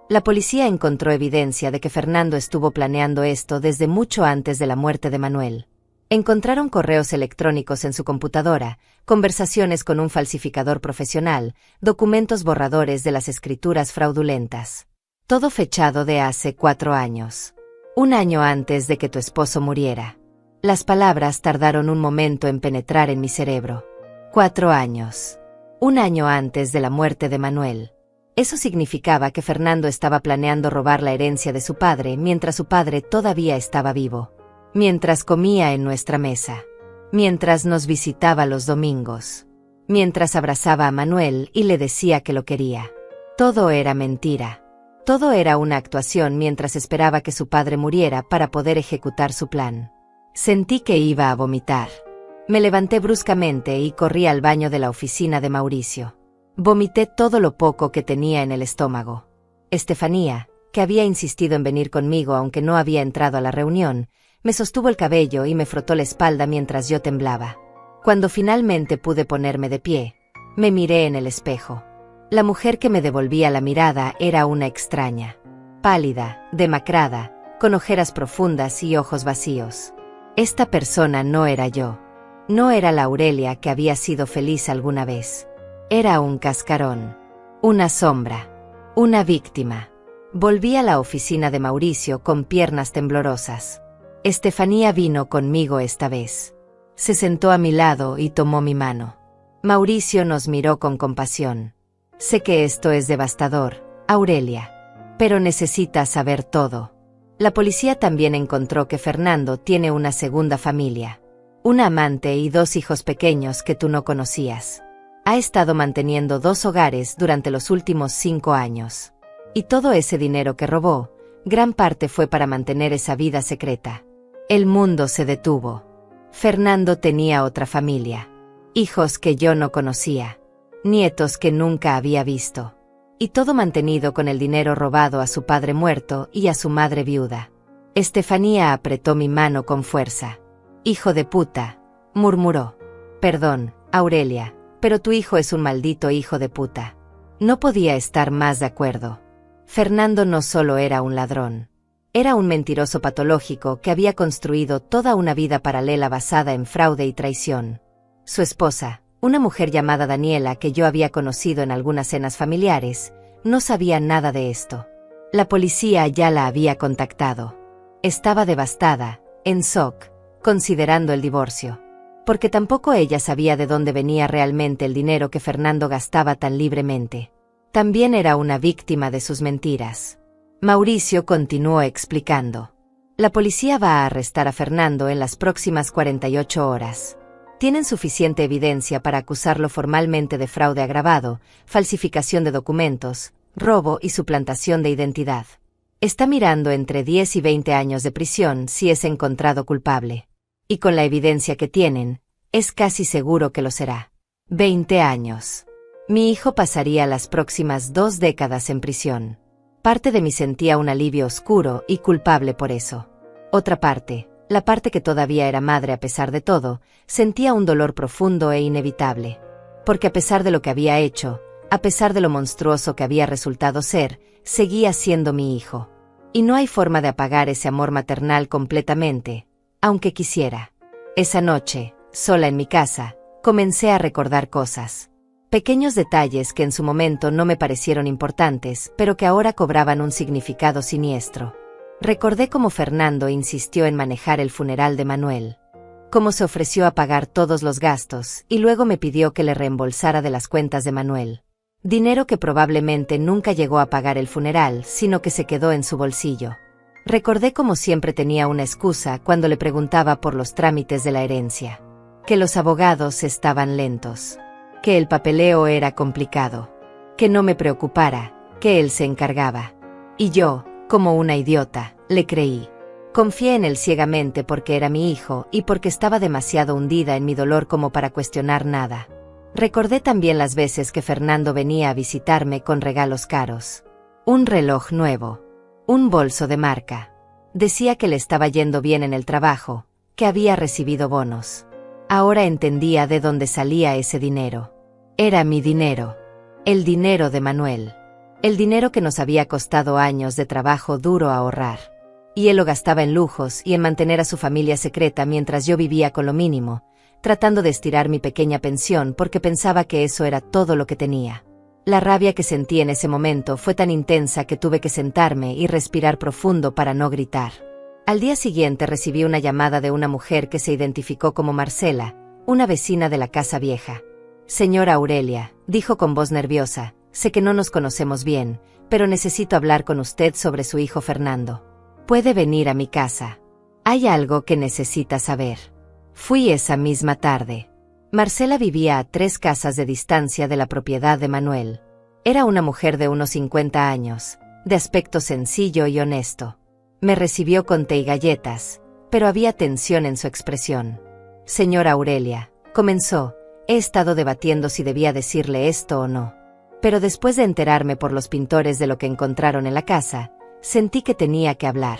[SPEAKER 1] La policía encontró evidencia de que Fernando estuvo planeando esto desde mucho antes de la muerte de Manuel. Encontraron correos electrónicos en su computadora, conversaciones con un falsificador profesional, documentos borradores de las escrituras fraudulentas. Todo fechado de hace 4 años. Un año antes de que tu esposo muriera. Las palabras tardaron un momento en penetrar en mi cerebro. 4 años. Un año antes de la muerte de Manuel. Eso significaba que Fernando estaba planeando robar la herencia de su padre mientras su padre todavía estaba vivo. Mientras comía en nuestra mesa. Mientras nos visitaba los domingos. Mientras abrazaba a Manuel y le decía que lo quería. Todo era mentira. Todo era una actuación mientras esperaba que su padre muriera para poder ejecutar su plan. Sentí que iba a vomitar. Me levanté bruscamente y corrí al baño de la oficina de Mauricio. Vomité todo lo poco que tenía en el estómago. Estefanía, que había insistido en venir conmigo aunque no había entrado a la reunión, me sostuvo el cabello y me frotó la espalda mientras yo temblaba. Cuando finalmente pude ponerme de pie, me miré en el espejo. La mujer que me devolvía la mirada era una extraña. Pálida, demacrada, con ojeras profundas y ojos vacíos. Esta persona no era yo. No era la Aurelia que había sido feliz alguna vez. Era un cascarón. Una sombra. Una víctima. Volví a la oficina de Mauricio con piernas temblorosas. Estefanía vino conmigo esta vez. Se sentó a mi lado y tomó mi mano. Mauricio nos miró con compasión. Sé que esto es devastador, Aurelia. Pero necesitas saber todo. La policía también encontró que Fernando tiene una segunda familia. Una amante y 2 hijos pequeños que tú no conocías. Ha estado manteniendo 2 hogares durante los últimos 5 años. Y todo ese dinero que robó, gran parte fue para mantener esa vida secreta. El mundo se detuvo. Fernando tenía otra familia. Hijos que yo no conocía. Nietos que nunca había visto. Y todo mantenido con el dinero robado a su padre muerto y a su madre viuda. Estefanía apretó mi mano con fuerza. «Hijo de puta», murmuró. «Perdón, Aurelia, pero tu hijo es un maldito hijo de puta». No podía estar más de acuerdo. Fernando no solo era un ladrón. Era un mentiroso patológico que había construido toda una vida paralela basada en fraude y traición. Su esposa, una mujer llamada Daniela que yo había conocido en algunas cenas familiares, no sabía nada de esto. La policía ya la había contactado. Estaba devastada, en shock, considerando el divorcio. Porque tampoco ella sabía de dónde venía realmente el dinero que Fernando gastaba tan libremente. También era una víctima de sus mentiras. Mauricio continuó explicando. La policía va a arrestar a Fernando en las próximas 48 horas. Tienen suficiente evidencia para acusarlo formalmente de fraude agravado, falsificación de documentos, robo y suplantación de identidad. Está mirando entre 10 y 20 años de prisión si es encontrado culpable. Y con la evidencia que tienen, es casi seguro que lo será. 20 años. Mi hijo pasaría las próximas 2 décadas en prisión. Parte de mí sentía un alivio oscuro y culpable por eso. Otra parte, la parte que todavía era madre a pesar de todo, sentía un dolor profundo e inevitable. Porque a pesar de lo que había hecho, a pesar de lo monstruoso que había resultado ser, seguía siendo mi hijo. Y no hay forma de apagar ese amor maternal completamente, aunque quisiera. Esa noche, sola en mi casa, comencé a recordar cosas. Pequeños detalles que en su momento no me parecieron importantes, pero que ahora cobraban un significado siniestro. Recordé cómo Fernando insistió en manejar el funeral de Manuel. Cómo se ofreció a pagar todos los gastos y luego me pidió que le reembolsara de las cuentas de Manuel. Dinero que probablemente nunca llegó a pagar el funeral, sino que se quedó en su bolsillo. Recordé como siempre tenía una excusa cuando le preguntaba por los trámites de la herencia. Que los abogados estaban lentos. Que el papeleo era complicado. Que no me preocupara, que él se encargaba. Y yo, como una idiota, le creí. Confié en él ciegamente porque era mi hijo y porque estaba demasiado hundida en mi dolor como para cuestionar nada. Recordé también las veces que Fernando venía a visitarme con regalos caros. Un reloj nuevo. Un bolso de marca. Decía que le estaba yendo bien en el trabajo, que había recibido bonos. Ahora entendía de dónde salía ese dinero. Era mi dinero. El dinero de Manuel. El dinero que nos había costado años de trabajo duro ahorrar. Y él lo gastaba en lujos y en mantener a su familia secreta mientras yo vivía con lo mínimo, tratando de estirar mi pequeña pensión porque pensaba que eso era todo lo que tenía. La rabia que sentí en ese momento fue tan intensa que tuve que sentarme y respirar profundo para no gritar. Al día siguiente recibí una llamada de una mujer que se identificó como Marcela, una vecina de la casa vieja. Señora Aurelia, dijo con voz nerviosa, sé que no nos conocemos bien, pero necesito hablar con usted sobre su hijo Fernando. Puede venir a mi casa. Hay algo que necesita saber. Fui esa misma tarde. Marcela vivía a 3 casas de distancia de la propiedad de Manuel. Era una mujer de unos 50 años, de aspecto sencillo y honesto. Me recibió con té y galletas, pero había tensión en su expresión. Señora Aurelia, comenzó, he estado debatiendo si debía decirle esto o no. Pero después de enterarme por los pintores de lo que encontraron en la casa, sentí que tenía que hablar.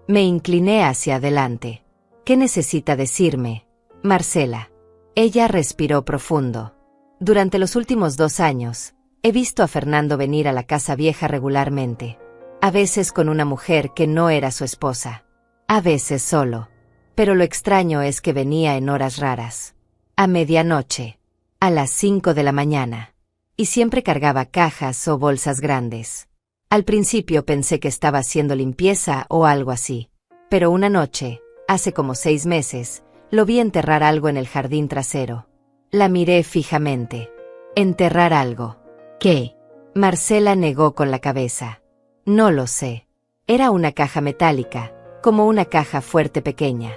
[SPEAKER 1] Me incliné hacia adelante. ¿Qué necesita decirme, Marcela? Ella respiró profundo. Durante los últimos 2 años, he visto a Fernando venir a la casa vieja regularmente. A veces con una mujer que no era su esposa. A veces solo. Pero lo extraño es que venía en horas raras. A medianoche. A las 5 de la mañana. Y siempre cargaba cajas o bolsas grandes. Al principio pensé que estaba haciendo limpieza o algo así. Pero una noche, hace como 6 meses, lo vi enterrar algo en el jardín trasero. La miré fijamente. ¿Enterrar algo? ¿Qué? Marcela negó con la cabeza. No lo sé. Era una caja metálica, como una caja fuerte pequeña.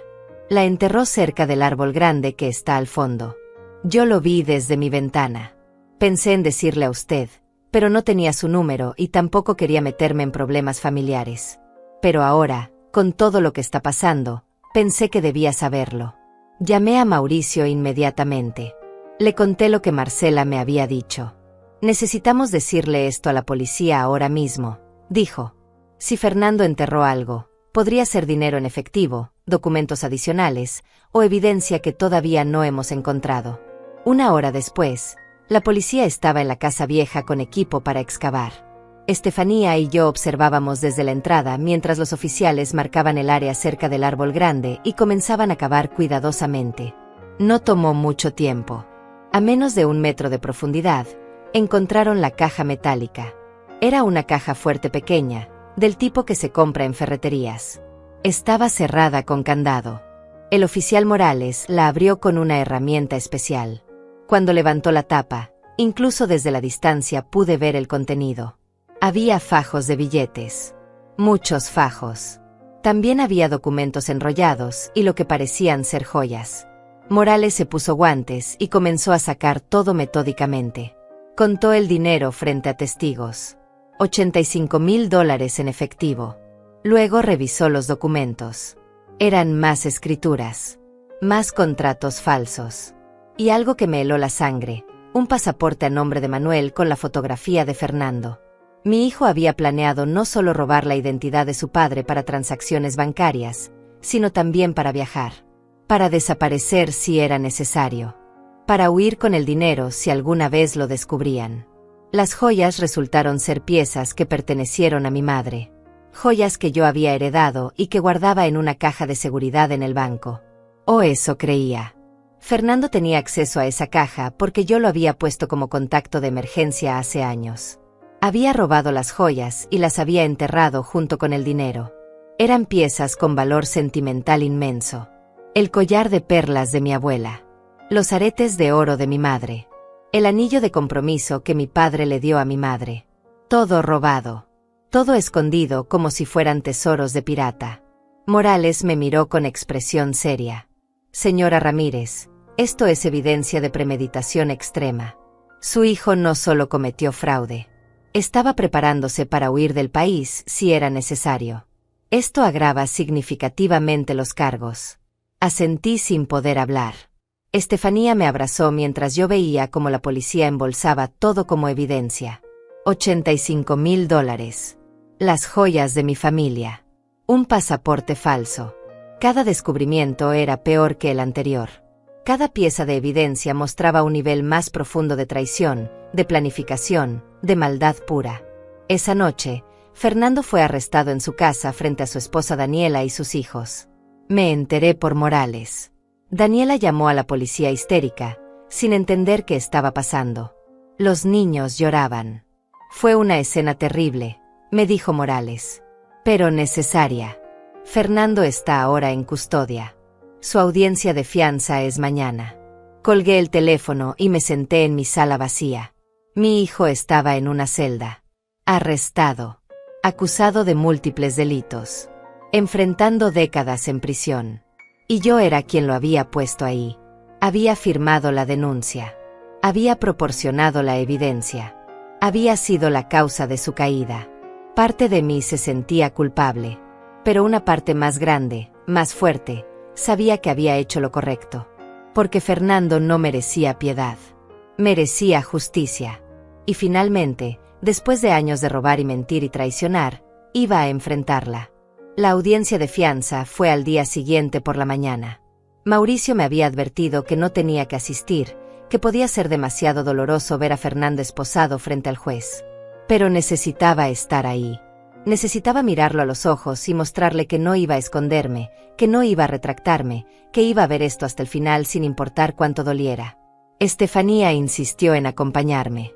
[SPEAKER 1] La enterró cerca del árbol grande que está al fondo. Yo lo vi desde mi ventana. Pensé en decirle a usted, pero no tenía su número y tampoco quería meterme en problemas familiares. Pero ahora, con todo lo que está pasando, pensé que debía saberlo. Llamé a Mauricio inmediatamente. Le conté lo que Marcela me había dicho. Necesitamos decirle esto a la policía ahora mismo, dijo. Si Fernando enterró algo, podría ser dinero en efectivo, documentos adicionales, o evidencia que todavía no hemos encontrado. 1 hora después, la policía estaba en la casa vieja con equipo para excavar. Estefanía y yo observábamos desde la entrada mientras los oficiales marcaban el área cerca del árbol grande y comenzaban a cavar cuidadosamente. No tomó mucho tiempo. A menos de 1 metro de profundidad, encontraron la caja metálica. Era una caja fuerte pequeña, del tipo que se compra en ferreterías. Estaba cerrada con candado. El oficial Morales la abrió con una herramienta especial. Cuando levantó la tapa, incluso desde la distancia pude ver el contenido. Había fajos de billetes. Muchos fajos. También había documentos enrollados y lo que parecían ser joyas. Morales se puso guantes y comenzó a sacar todo metódicamente. Contó el dinero frente a testigos. $85,000 en efectivo. Luego revisó los documentos. Eran más escrituras. Más contratos falsos. Y algo que me heló la sangre, un pasaporte a nombre de Manuel con la fotografía de Fernando. Mi hijo había planeado no solo robar la identidad de su padre para transacciones bancarias, sino también para viajar. Para desaparecer si era necesario. Para huir con el dinero si alguna vez lo descubrían. Las joyas resultaron ser piezas que pertenecieron a mi madre. Joyas que yo había heredado y que guardaba en una caja de seguridad en el banco. O eso creía. Fernando tenía acceso a esa caja porque yo lo había puesto como contacto de emergencia hace años. Había robado las joyas y las había enterrado junto con el dinero. Eran piezas con valor sentimental inmenso. El collar de perlas de mi abuela. Los aretes de oro de mi madre. el anillo de compromiso que mi padre le dio a mi madre. Todo robado. Todo escondido como si fueran tesoros de pirata. Morales me miró con expresión seria. Señora Ramírez, esto es evidencia de premeditación extrema. Su hijo no solo cometió fraude. Estaba preparándose para huir del país si era necesario. Esto agrava significativamente los cargos. Asentí sin poder hablar. Estefanía me abrazó mientras yo veía cómo la policía embolsaba todo como evidencia. $85,000. Las joyas de mi familia. Un pasaporte falso. Cada descubrimiento era peor que el anterior. Cada pieza de evidencia mostraba un nivel más profundo de traición, de planificación, de maldad pura. Esa noche, Fernando fue arrestado en su casa frente a su esposa Daniela y sus hijos. Me enteré por Morales. Daniela llamó a la policía histérica, sin entender qué estaba pasando. Los niños lloraban. Fue una escena terrible, me dijo Morales. Pero necesaria. Fernando está ahora en custodia. Su audiencia de fianza es mañana. Colgué el teléfono y me senté en mi sala vacía. Mi hijo estaba en una celda. Arrestado. Acusado de múltiples delitos. Enfrentando décadas en prisión. Y yo era quien lo había puesto ahí. Había firmado la denuncia. Había proporcionado la evidencia. Había sido la causa de su caída. Parte de mí se sentía culpable. Pero una parte más grande, más fuerte, sabía que había hecho lo correcto. Porque Fernando no merecía piedad. Merecía justicia. Y finalmente, después de años de robar y mentir y traicionar, iba a enfrentarla. La audiencia de fianza fue al día siguiente por la mañana. Mauricio me había advertido que no tenía que asistir, que podía ser demasiado doloroso ver a Fernando esposado frente al juez. Pero necesitaba estar ahí. Necesitaba mirarlo a los ojos y mostrarle que no iba a esconderme, que no iba a retractarme, que iba a ver esto hasta el final sin importar cuánto doliera. Estefanía insistió en acompañarme.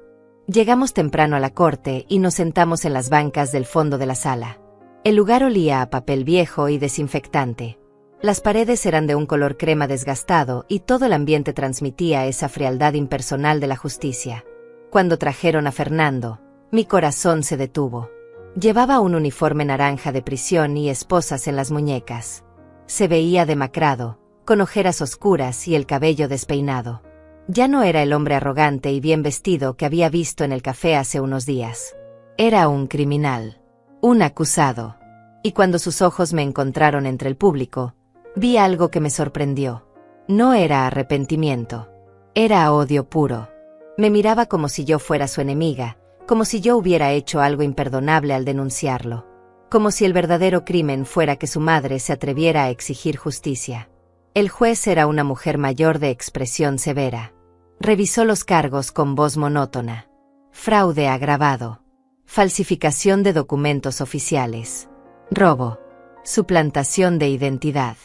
[SPEAKER 1] Llegamos temprano a la corte y nos sentamos en las bancas del fondo de la sala. El lugar olía a papel viejo y desinfectante. Las paredes eran de un color crema desgastado y todo el ambiente transmitía esa frialdad impersonal de la justicia. Cuando trajeron a Fernando, mi corazón se detuvo. Llevaba un uniforme naranja de prisión y esposas en las muñecas. Se veía demacrado, con ojeras oscuras y el cabello despeinado. Ya no era el hombre arrogante y bien vestido que había visto en el café hace unos días. Era un criminal. Un acusado. Y cuando sus ojos me encontraron entre el público, vi algo que me sorprendió. No era arrepentimiento. Era odio puro. Me miraba como si yo fuera su enemiga, como si yo hubiera hecho algo imperdonable al denunciarlo. Como si el verdadero crimen fuera que su madre se atreviera a exigir justicia. El juez era una mujer mayor de expresión severa. Revisó los cargos con voz monótona. Fraude agravado. Falsificación de documentos oficiales. Robo. Suplantación de identidad.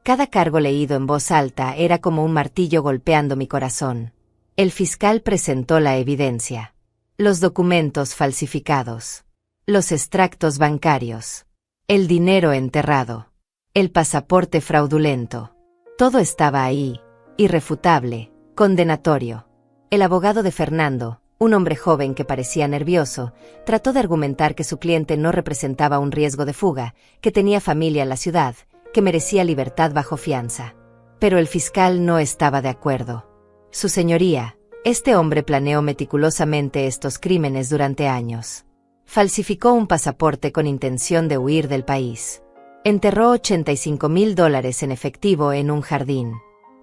[SPEAKER 1] Cada cargo leído en voz alta era como un martillo golpeando mi corazón. El fiscal presentó la evidencia. Los documentos falsificados. Los extractos bancarios. El dinero enterrado. El pasaporte fraudulento. Todo estaba ahí, irrefutable, condenatorio. El abogado de Fernando, un hombre joven que parecía nervioso, trató de argumentar que su cliente no representaba un riesgo de fuga, que tenía familia en la ciudad, que merecía libertad bajo fianza. Pero el fiscal no estaba de acuerdo. Su señoría, este hombre planeó meticulosamente estos crímenes durante años. Falsificó un pasaporte con intención de huir del país. Enterró $85,000 en efectivo en un jardín.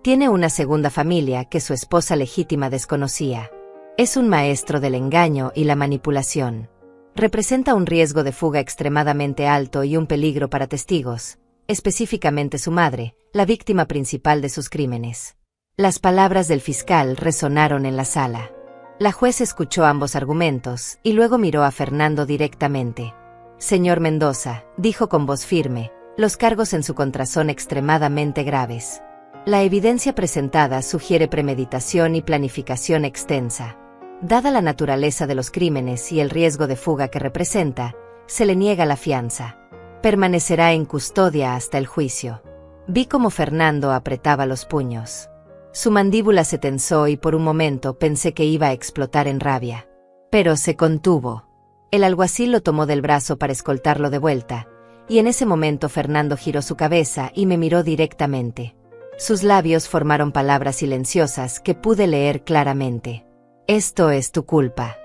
[SPEAKER 1] Tiene una segunda familia que su esposa legítima desconocía. Es un maestro del engaño y la manipulación. Representa un riesgo de fuga extremadamente alto y un peligro para testigos, específicamente su madre, la víctima principal de sus crímenes. Las palabras del fiscal resonaron en la sala. La juez escuchó ambos argumentos y luego miró a Fernando directamente. Señor Mendoza, dijo con voz firme, los cargos en su contra son extremadamente graves. La evidencia presentada sugiere premeditación y planificación extensa. Dada la naturaleza de los crímenes y el riesgo de fuga que representa, se le niega la fianza. Permanecerá en custodia hasta el juicio. Vi cómo Fernando apretaba los puños. Su mandíbula se tensó y por un momento pensé que iba a explotar en rabia. Pero se contuvo. El alguacil lo tomó del brazo para escoltarlo de vuelta, y en ese momento Fernando giró su cabeza y me miró directamente. Sus labios formaron palabras silenciosas que pude leer claramente. Esto es tu culpa.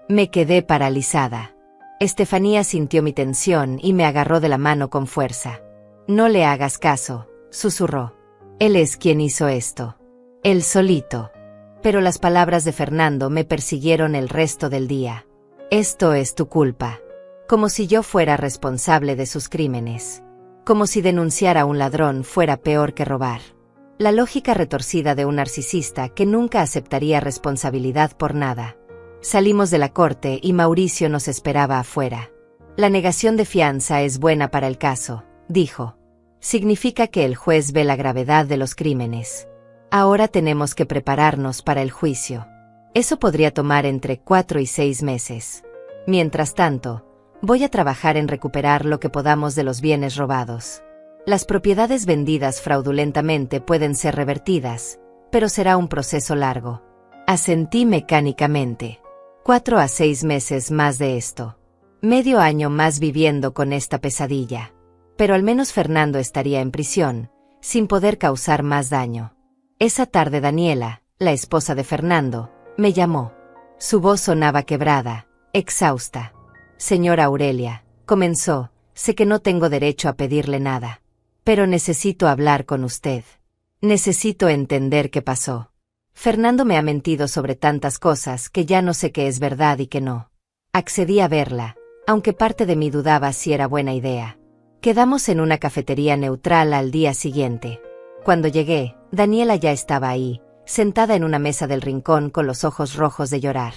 [SPEAKER 1] Me quedé paralizada. Estefanía sintió mi tensión y me agarró de la mano con fuerza. No le hagas caso, susurró. Él es quien hizo esto. Él solito. Pero las palabras de Fernando me persiguieron el resto del día. Esto es tu culpa. Como si yo fuera responsable de sus crímenes. Como si denunciar a un ladrón fuera peor que robar. La lógica retorcida de un narcisista que nunca aceptaría responsabilidad por nada. Salimos de la corte y Mauricio nos esperaba afuera. La negación de fianza es buena para el caso, dijo. Significa que el juez ve la gravedad de los crímenes. Ahora tenemos que prepararnos para el juicio. Eso podría tomar entre 4 y 6 meses. Mientras tanto, voy a trabajar en recuperar lo que podamos de los bienes robados. Las propiedades vendidas fraudulentamente pueden ser revertidas, pero será un proceso largo. Asentí mecánicamente. 4 a 6 meses más de esto. Medio año más viviendo con esta pesadilla. Pero al menos Fernando estaría en prisión, sin poder causar más daño. Esa tarde Daniela, la esposa de Fernando, me llamó. Su voz sonaba quebrada, exhausta. Señora Aurelia, comenzó, sé que no tengo derecho a pedirle nada. Pero necesito hablar con usted. Necesito entender qué pasó. Fernando me ha mentido sobre tantas cosas que ya no sé qué es verdad y qué no. Accedí a verla, aunque parte de mí dudaba si era buena idea. Quedamos en una cafetería neutral al día siguiente. Cuando llegué, Daniela ya estaba ahí, sentada en una mesa del rincón con los ojos rojos de llorar.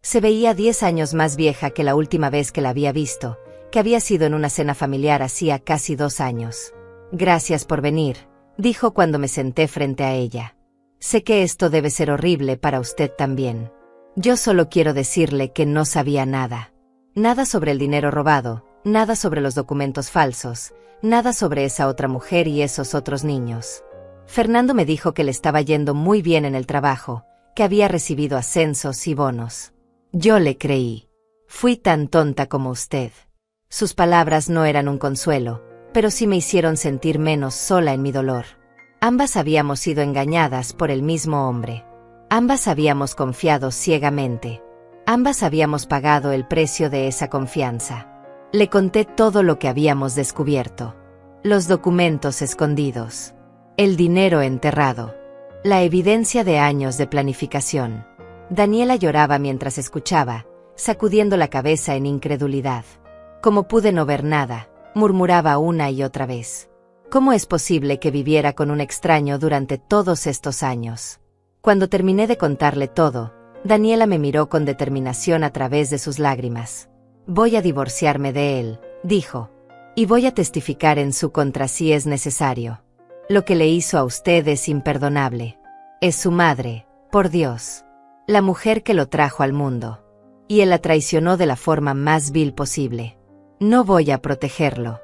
[SPEAKER 1] Se veía 10 años más vieja que la última vez que la había visto, que había sido en una cena familiar hacía casi 2 años. Gracias por venir, dijo cuando me senté frente a ella. Sé que esto debe ser horrible para usted también. Yo solo quiero decirle que no sabía nada. Nada sobre el dinero robado, nada sobre los documentos falsos, nada sobre esa otra mujer y esos otros niños. Fernando me dijo que le estaba yendo muy bien en el trabajo, que había recibido ascensos y bonos. Yo le creí. Fui tan tonta como usted. Sus palabras no eran un consuelo, pero sí me hicieron sentir menos sola en mi dolor. Ambas habíamos sido engañadas por el mismo hombre. Ambas habíamos confiado ciegamente. Ambas habíamos pagado el precio de esa confianza. Le conté todo lo que habíamos descubierto. Los documentos escondidos. El dinero enterrado. La evidencia de años de planificación. Daniela lloraba mientras escuchaba, sacudiendo la cabeza en incredulidad. Como pude no ver nada, murmuraba una y otra vez. ¿Cómo es posible que viviera con un extraño durante todos estos años? Cuando terminé de contarle todo, Daniela me miró con determinación a través de sus lágrimas. Voy a divorciarme de él, dijo. Y voy a testificar en su contra si es necesario. Lo que le hizo a usted es imperdonable. Es su madre, por Dios. La mujer que lo trajo al mundo. Y él la traicionó de la forma más vil posible. No voy a protegerlo.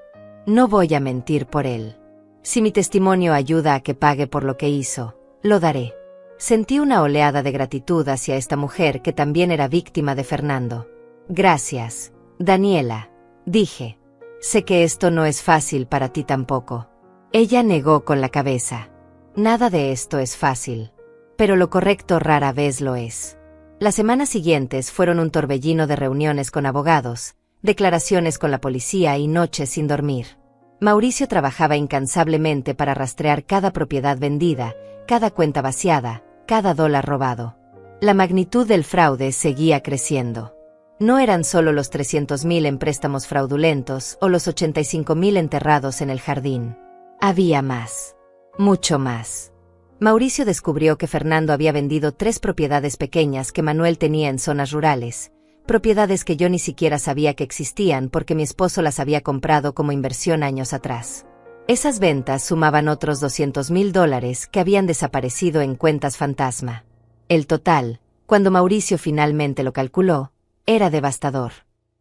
[SPEAKER 1] No voy a mentir por él. Si mi testimonio ayuda a que pague por lo que hizo, lo daré. Sentí una oleada de gratitud hacia esta mujer que también era víctima de Fernando. Gracias, Daniela, dije. Sé que esto no es fácil para ti tampoco. Ella negó con la cabeza. Nada de esto es fácil. Pero lo correcto rara vez lo es. Las semanas siguientes fueron un torbellino de reuniones con abogados, declaraciones con la policía y noches sin dormir. Mauricio trabajaba incansablemente para rastrear cada propiedad vendida, cada cuenta vaciada, cada dólar robado. La magnitud del fraude seguía creciendo. No eran solo los 300.000 en préstamos fraudulentos o los 85.000 enterrados en el jardín. Había más. Mucho más. Mauricio descubrió que Fernando había vendido 3 propiedades pequeñas que Manuel tenía en zonas rurales, propiedades que yo ni siquiera sabía que existían porque mi esposo las había comprado como inversión años atrás. Esas ventas sumaban otros $200.000 que habían desaparecido en cuentas fantasma. El total, cuando Mauricio finalmente lo calculó, era devastador.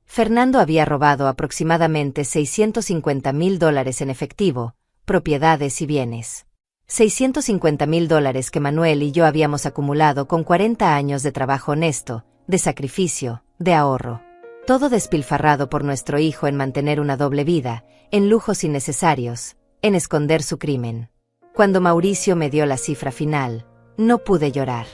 [SPEAKER 1] Fernando había robado aproximadamente $650.000 en efectivo, propiedades y bienes. $650,000 que Manuel y yo habíamos acumulado con 40 años de trabajo honesto, de sacrificio, de ahorro. Todo despilfarrado por nuestro hijo en mantener una doble vida, en lujos innecesarios, en esconder su crimen. Cuando Mauricio me dio la cifra final, no pude llorar.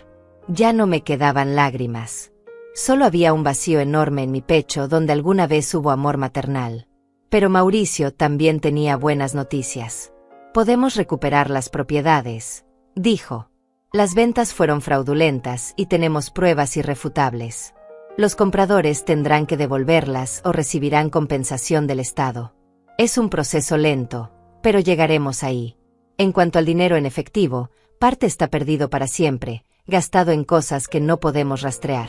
[SPEAKER 1] Ya no me quedaban lágrimas. Solo había un vacío enorme en mi pecho donde alguna vez hubo amor maternal. Pero Mauricio también tenía buenas noticias. Podemos recuperar las propiedades, dijo. Las ventas fueron fraudulentas y tenemos pruebas irrefutables. Los compradores tendrán que devolverlas o recibirán compensación del Estado. Es un proceso lento, pero llegaremos ahí. En cuanto al dinero en efectivo, parte está perdido para siempre, gastado en cosas que no podemos rastrear.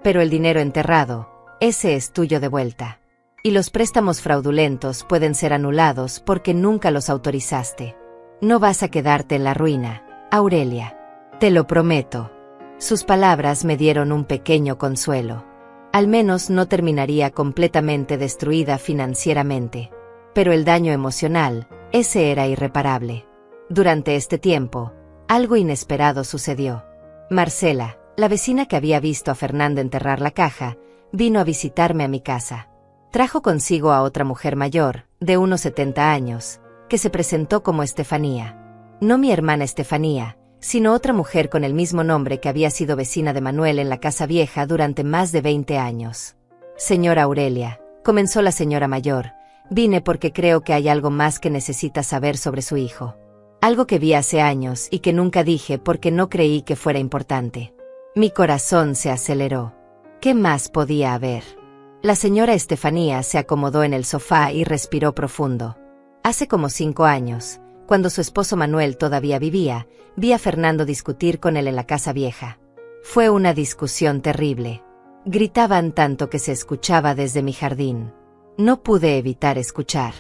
[SPEAKER 1] Pero el dinero enterrado, ese es tuyo de vuelta. Y los préstamos fraudulentos pueden ser anulados porque nunca los autorizaste. No vas a quedarte en la ruina, Aurelia. Te lo prometo. Sus palabras me dieron un pequeño consuelo. Al menos no terminaría completamente destruida financieramente. Pero el daño emocional, ese era irreparable. Durante este tiempo, algo inesperado sucedió. Marcela, la vecina que había visto a Fernando enterrar la caja, vino a visitarme a mi casa. Trajo consigo a otra mujer mayor, de unos 70 años, que se presentó como Estefanía. No mi hermana Estefanía, sino otra mujer con el mismo nombre que había sido vecina de Manuel en la casa vieja durante más de 20 años. Señora Aurelia, comenzó la señora mayor, vine porque creo que hay algo más que necesita saber sobre su hijo. Algo que vi hace años y que nunca dije porque no creí que fuera importante. Mi corazón se aceleró. ¿Qué más podía haber? La señora Estefanía se acomodó en el sofá y respiró profundo. Hace como 5 años, cuando su esposo Manuel todavía vivía, vi a Fernando discutir con él en la casa vieja. Fue una discusión terrible. Gritaban tanto que se escuchaba desde mi jardín. No pude evitar escuchar.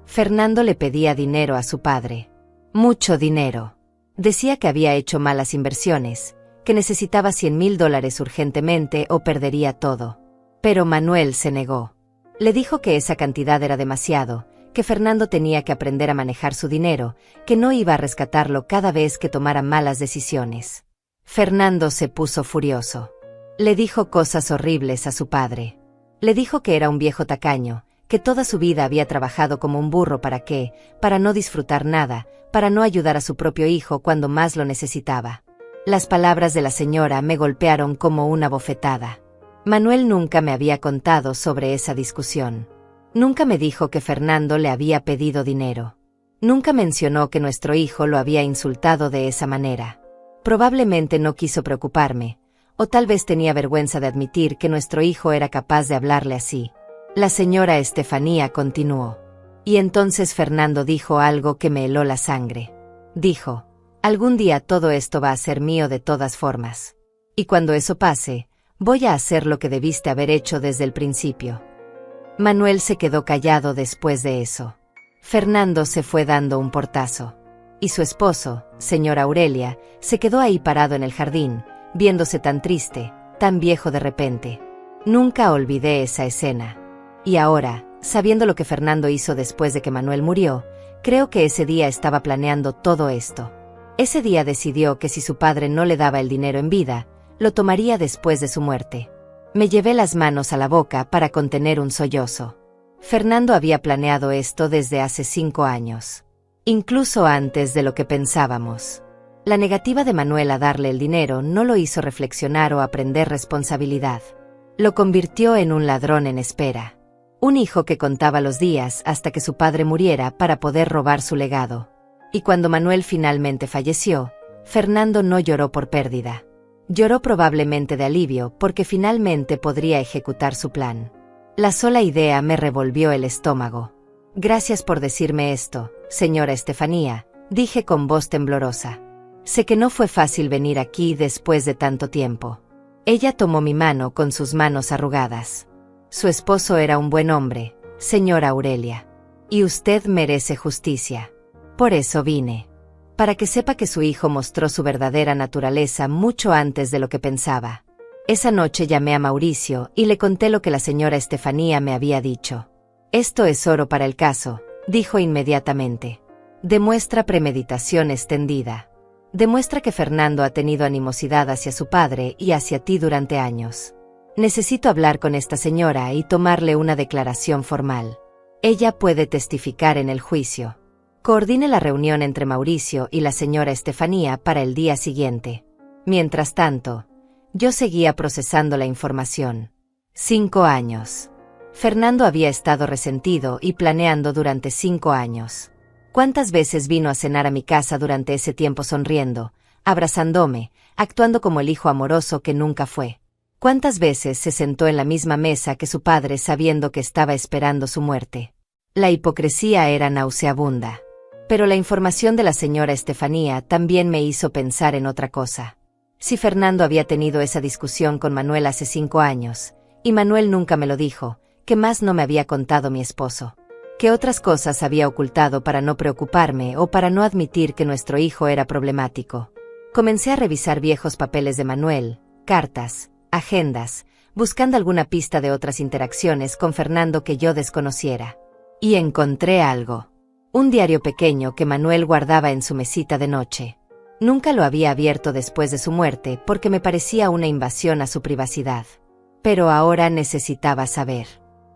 [SPEAKER 1] Fernando le pedía dinero a su padre. Mucho dinero. Decía que había hecho malas inversiones, que necesitaba $100,000 urgentemente o perdería todo. Pero Manuel se negó. Le dijo que esa cantidad era demasiado, que Fernando tenía que aprender a manejar su dinero, que no iba a rescatarlo cada vez que tomara malas decisiones. Fernando se puso furioso. Le dijo cosas horribles a su padre. Le dijo que era un viejo tacaño, que toda su vida había trabajado como un burro para no disfrutar nada, para no ayudar a su propio hijo cuando más lo necesitaba. Las palabras de la señora me golpearon como una bofetada. Manuel nunca me había contado sobre esa discusión. Nunca me dijo que Fernando le había pedido dinero. Nunca mencionó que nuestro hijo lo había insultado de esa manera. Probablemente no quiso preocuparme, o tal vez tenía vergüenza de admitir que nuestro hijo era capaz de hablarle así. La señora Estefanía continuó. Y entonces Fernando dijo algo que me heló la sangre. Dijo, algún día todo esto va a ser mío de todas formas. Y cuando eso pase, voy a hacer lo que debiste haber hecho desde el principio. Manuel se quedó callado después de eso. Fernando se fue dando un portazo. Y su esposo, señora Aurelia, se quedó ahí parado en el jardín, viéndose tan triste, tan viejo de repente. Nunca olvidé esa escena. Y ahora, sabiendo lo que Fernando hizo después de que Manuel murió, creo que ese día estaba planeando todo esto. Ese día decidió que si su padre no le daba el dinero en vida, lo tomaría después de su muerte. Me llevé las manos a la boca para contener un sollozo. Fernando había planeado esto desde hace 5 años. Incluso antes de lo que pensábamos. La negativa de Manuel a darle el dinero no lo hizo reflexionar o aprender responsabilidad. Lo convirtió en un ladrón en espera. Un hijo que contaba los días hasta que su padre muriera para poder robar su legado. Y cuando Manuel finalmente falleció, Fernando no lloró por pérdida. Lloró probablemente de alivio porque finalmente podría ejecutar su plan. La sola idea me revolvió el estómago. Gracias por decirme esto, señora Estefanía, dije con voz temblorosa. Sé que no fue fácil venir aquí después de tanto tiempo. Ella tomó mi mano con sus manos arrugadas. Su esposo era un buen hombre, señora Aurelia. Y usted merece justicia. Por eso vine. Para que sepa que su hijo mostró su verdadera naturaleza mucho antes de lo que pensaba. Esa noche llamé a Mauricio y le conté lo que la señora Estefanía me había dicho. Esto es oro para el caso, dijo inmediatamente. Demuestra premeditación extendida. Demuestra que Fernando ha tenido animosidad hacia su padre y hacia ti durante años. Necesito hablar con esta señora y tomarle una declaración formal. Ella puede testificar en el juicio. Coordine la reunión entre Mauricio y la señora Estefanía para el día siguiente. Mientras tanto, yo seguía procesando la información. 5 años. Fernando había estado resentido y planeando durante 5 años. ¿Cuántas veces vino a cenar a mi casa durante ese tiempo sonriendo, abrazándome, actuando como el hijo amoroso que nunca fue? ¿Cuántas veces se sentó en la misma mesa que su padre sabiendo que estaba esperando su muerte? La hipocresía era nauseabunda. Pero la información de la señora Estefanía también me hizo pensar en otra cosa. Si Fernando había tenido esa discusión con Manuel hace 5 años, y Manuel nunca me lo dijo, ¿qué más no me había contado mi esposo? ¿Qué otras cosas había ocultado para no preocuparme o para no admitir que nuestro hijo era problemático? Comencé a revisar viejos papeles de Manuel, cartas, agendas, buscando alguna pista de otras interacciones con Fernando que yo desconociera. Y encontré algo. Un diario pequeño que Manuel guardaba en su mesita de noche. Nunca lo había abierto después de su muerte porque me parecía una invasión a su privacidad. Pero ahora necesitaba saber.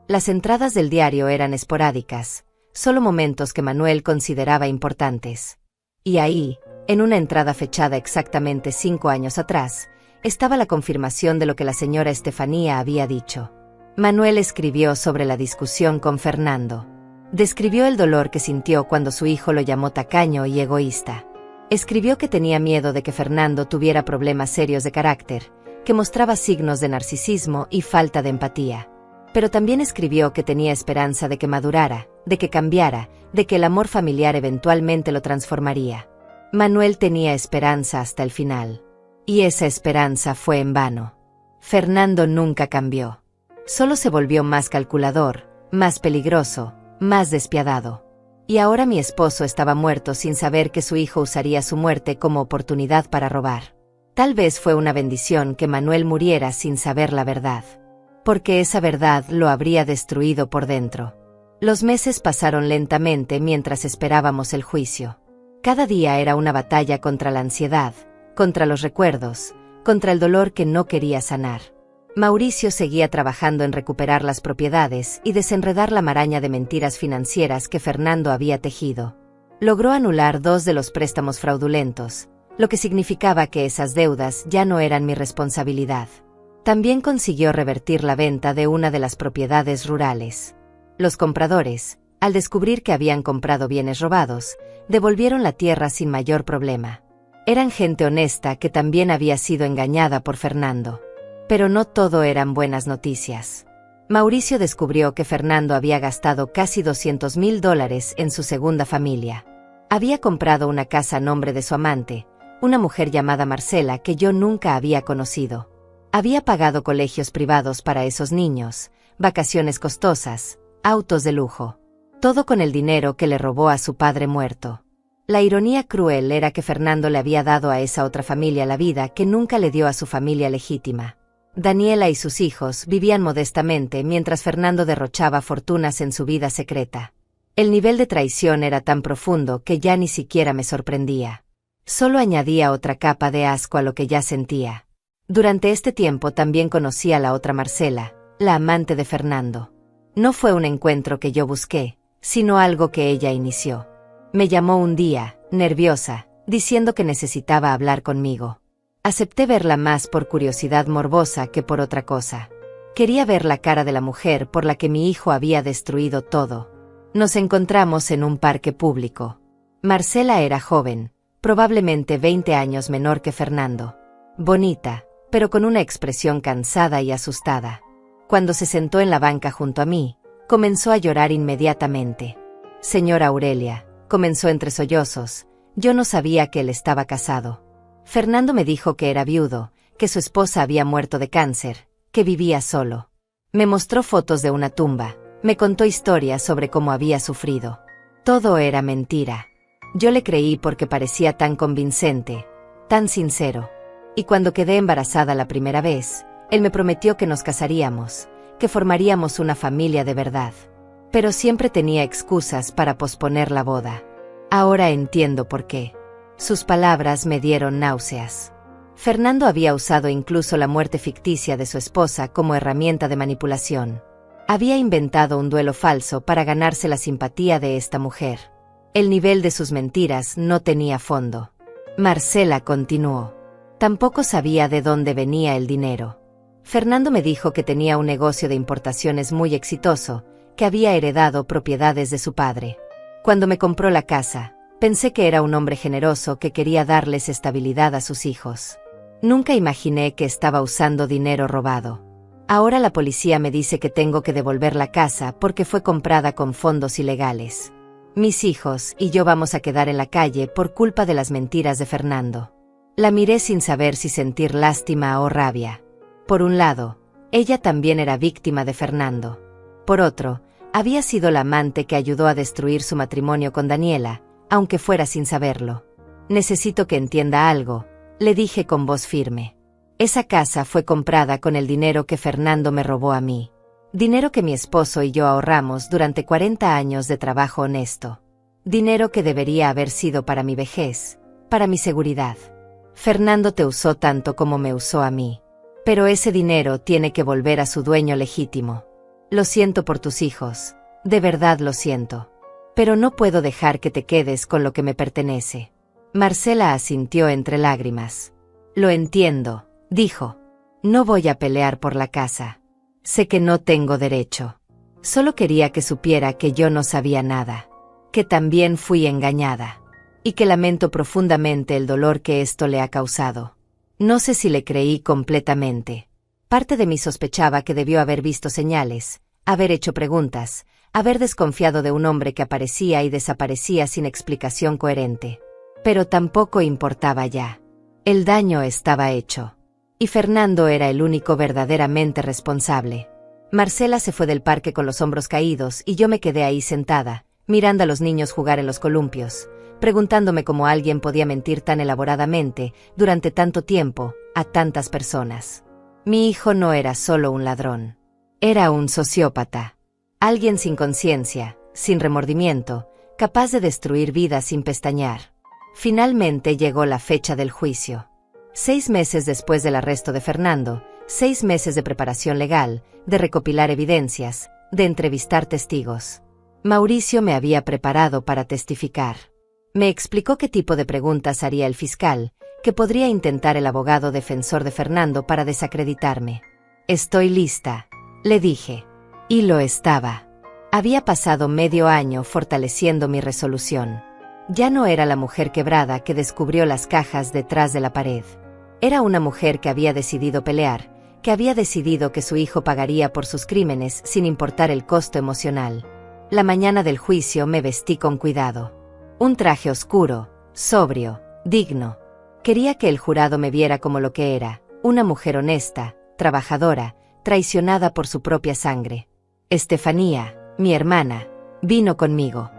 [SPEAKER 1] Las entradas del diario eran esporádicas, solo momentos que Manuel consideraba importantes. Y ahí, en una entrada fechada exactamente 5 años atrás, estaba la confirmación de lo que la señora Estefanía había dicho. Manuel escribió sobre la discusión con Fernando. Describió el dolor que sintió cuando su hijo lo llamó tacaño y egoísta. Escribió que tenía miedo de que Fernando tuviera problemas serios de carácter, que mostraba signos de narcisismo y falta de empatía. Pero también escribió que tenía esperanza de que madurara, de que cambiara, de que el amor familiar eventualmente lo transformaría. Manuel tenía esperanza hasta el final. Y esa esperanza fue en vano. Fernando nunca cambió. Solo se volvió más calculador, más peligroso, más despiadado. Y ahora mi esposo estaba muerto sin saber que su hijo usaría su muerte como oportunidad para robar. Tal vez fue una bendición que Manuel muriera sin saber la verdad. Porque esa verdad lo habría destruido por dentro. Los meses pasaron lentamente mientras esperábamos el juicio. Cada día era una batalla contra la ansiedad, contra los recuerdos, contra el dolor que no quería sanar. Mauricio seguía trabajando en recuperar las propiedades y desenredar la maraña de mentiras financieras que Fernando había tejido. Logró anular 2 de los préstamos fraudulentos, lo que significaba que esas deudas ya no eran mi responsabilidad. También consiguió revertir la venta de una de las propiedades rurales. Los compradores, al descubrir que habían comprado bienes robados, devolvieron la tierra sin mayor problema. Eran gente honesta que también había sido engañada por Fernando. Pero no todo eran buenas noticias. Mauricio descubrió que Fernando había gastado casi $200,000 en su segunda familia. Había comprado una casa a nombre de su amante, una mujer llamada Marcela que yo nunca había conocido. Había pagado colegios privados para esos niños, vacaciones costosas, autos de lujo. Todo con el dinero que le robó a su padre muerto. La ironía cruel era que Fernando le había dado a esa otra familia la vida que nunca le dio a su familia legítima. Daniela y sus hijos vivían modestamente mientras Fernando derrochaba fortunas en su vida secreta. El nivel de traición era tan profundo que ya ni siquiera me sorprendía. Solo añadía otra capa de asco a lo que ya sentía. Durante este tiempo también conocí a la otra Marcela, la amante de Fernando. No fue un encuentro que yo busqué, sino algo que ella inició. Me llamó un día, nerviosa, diciendo que necesitaba hablar conmigo. Acepté verla más por curiosidad morbosa que por otra cosa. Quería ver la cara de la mujer por la que mi hijo había destruido todo. Nos encontramos en un parque público. Marcela era joven, probablemente 20 años menor que Fernando. Bonita, pero con una expresión cansada y asustada. Cuando se sentó en la banca junto a mí, comenzó a llorar inmediatamente. Señora Aurelia, comenzó entre sollozos, yo no sabía que él estaba casado. Fernando me dijo que era viudo, que su esposa había muerto de cáncer, que vivía solo. Me mostró fotos de una tumba, me contó historias sobre cómo había sufrido. Todo era mentira. Yo le creí porque parecía tan convincente, tan sincero. Y cuando quedé embarazada la primera vez, él me prometió que nos casaríamos, que formaríamos una familia de verdad. Pero siempre tenía excusas para posponer la boda. Ahora entiendo por qué. Sus palabras me dieron náuseas. Fernando había usado incluso la muerte ficticia de su esposa como herramienta de manipulación. Había inventado un duelo falso para ganarse la simpatía de esta mujer. El nivel de sus mentiras no tenía fondo. Marcela continuó. Tampoco sabía de dónde venía el dinero. Fernando me dijo que tenía un negocio de importaciones muy exitoso, que había heredado propiedades de su padre. Cuando me compró la casa, pensé que era un hombre generoso que quería darles estabilidad a sus hijos. Nunca imaginé que estaba usando dinero robado. Ahora la policía me dice que tengo que devolver la casa porque fue comprada con fondos ilegales. Mis hijos y yo vamos a quedar en la calle por culpa de las mentiras de Fernando. La miré sin saber si sentir lástima o rabia. Por un lado, ella también era víctima de Fernando. Por otro, había sido la amante que ayudó a destruir su matrimonio con Daniela, aunque fuera sin saberlo. Necesito que entienda algo, le dije con voz firme. Esa casa fue comprada con el dinero que Fernando me robó a mí. Dinero que mi esposo y yo ahorramos durante 40 años de trabajo honesto. Dinero que debería haber sido para mi vejez, para mi seguridad. Fernando te usó tanto como me usó a mí. Pero ese dinero tiene que volver a su dueño legítimo. Lo siento por tus hijos, de verdad lo siento. Pero no puedo dejar que te quedes con lo que me pertenece. Marcela asintió entre lágrimas. Lo entiendo, dijo. No voy a pelear por la casa. Sé que no tengo derecho. Solo quería que supiera que yo no sabía nada. Que también fui engañada. Y que lamento profundamente el dolor que esto le ha causado. No sé si le creí completamente. Parte de mí sospechaba que debió haber visto señales, haber hecho preguntas, haber desconfiado de un hombre que aparecía y desaparecía sin explicación coherente. Pero tampoco importaba ya. El daño estaba hecho. Y Fernando era el único verdaderamente responsable. Marcela se fue del parque con los hombros caídos y yo me quedé ahí sentada, mirando a los niños jugar en los columpios, preguntándome cómo alguien podía mentir tan elaboradamente, durante tanto tiempo, a tantas personas. Mi hijo no era solo un ladrón. Era un sociópata. Alguien sin conciencia, sin remordimiento, capaz de destruir vidas sin pestañear. Finalmente llegó la fecha del juicio. 6 meses después del arresto de Fernando, 6 meses de preparación legal, de recopilar evidencias, de entrevistar testigos. Mauricio me había preparado para testificar. Me explicó qué tipo de preguntas haría el fiscal, que podría intentar el abogado defensor de Fernando para desacreditarme. Estoy lista, le dije. Y lo estaba. Había pasado medio año fortaleciendo mi resolución. Ya no era la mujer quebrada que descubrió las cajas detrás de la pared. Era una mujer que había decidido pelear, que había decidido que su hijo pagaría por sus crímenes sin importar el costo emocional. La mañana del juicio me vestí con cuidado. Un traje oscuro, sobrio, digno. Quería que el jurado me viera como lo que era, una mujer honesta, trabajadora, traicionada por su propia sangre. Estefanía, mi hermana, vino conmigo.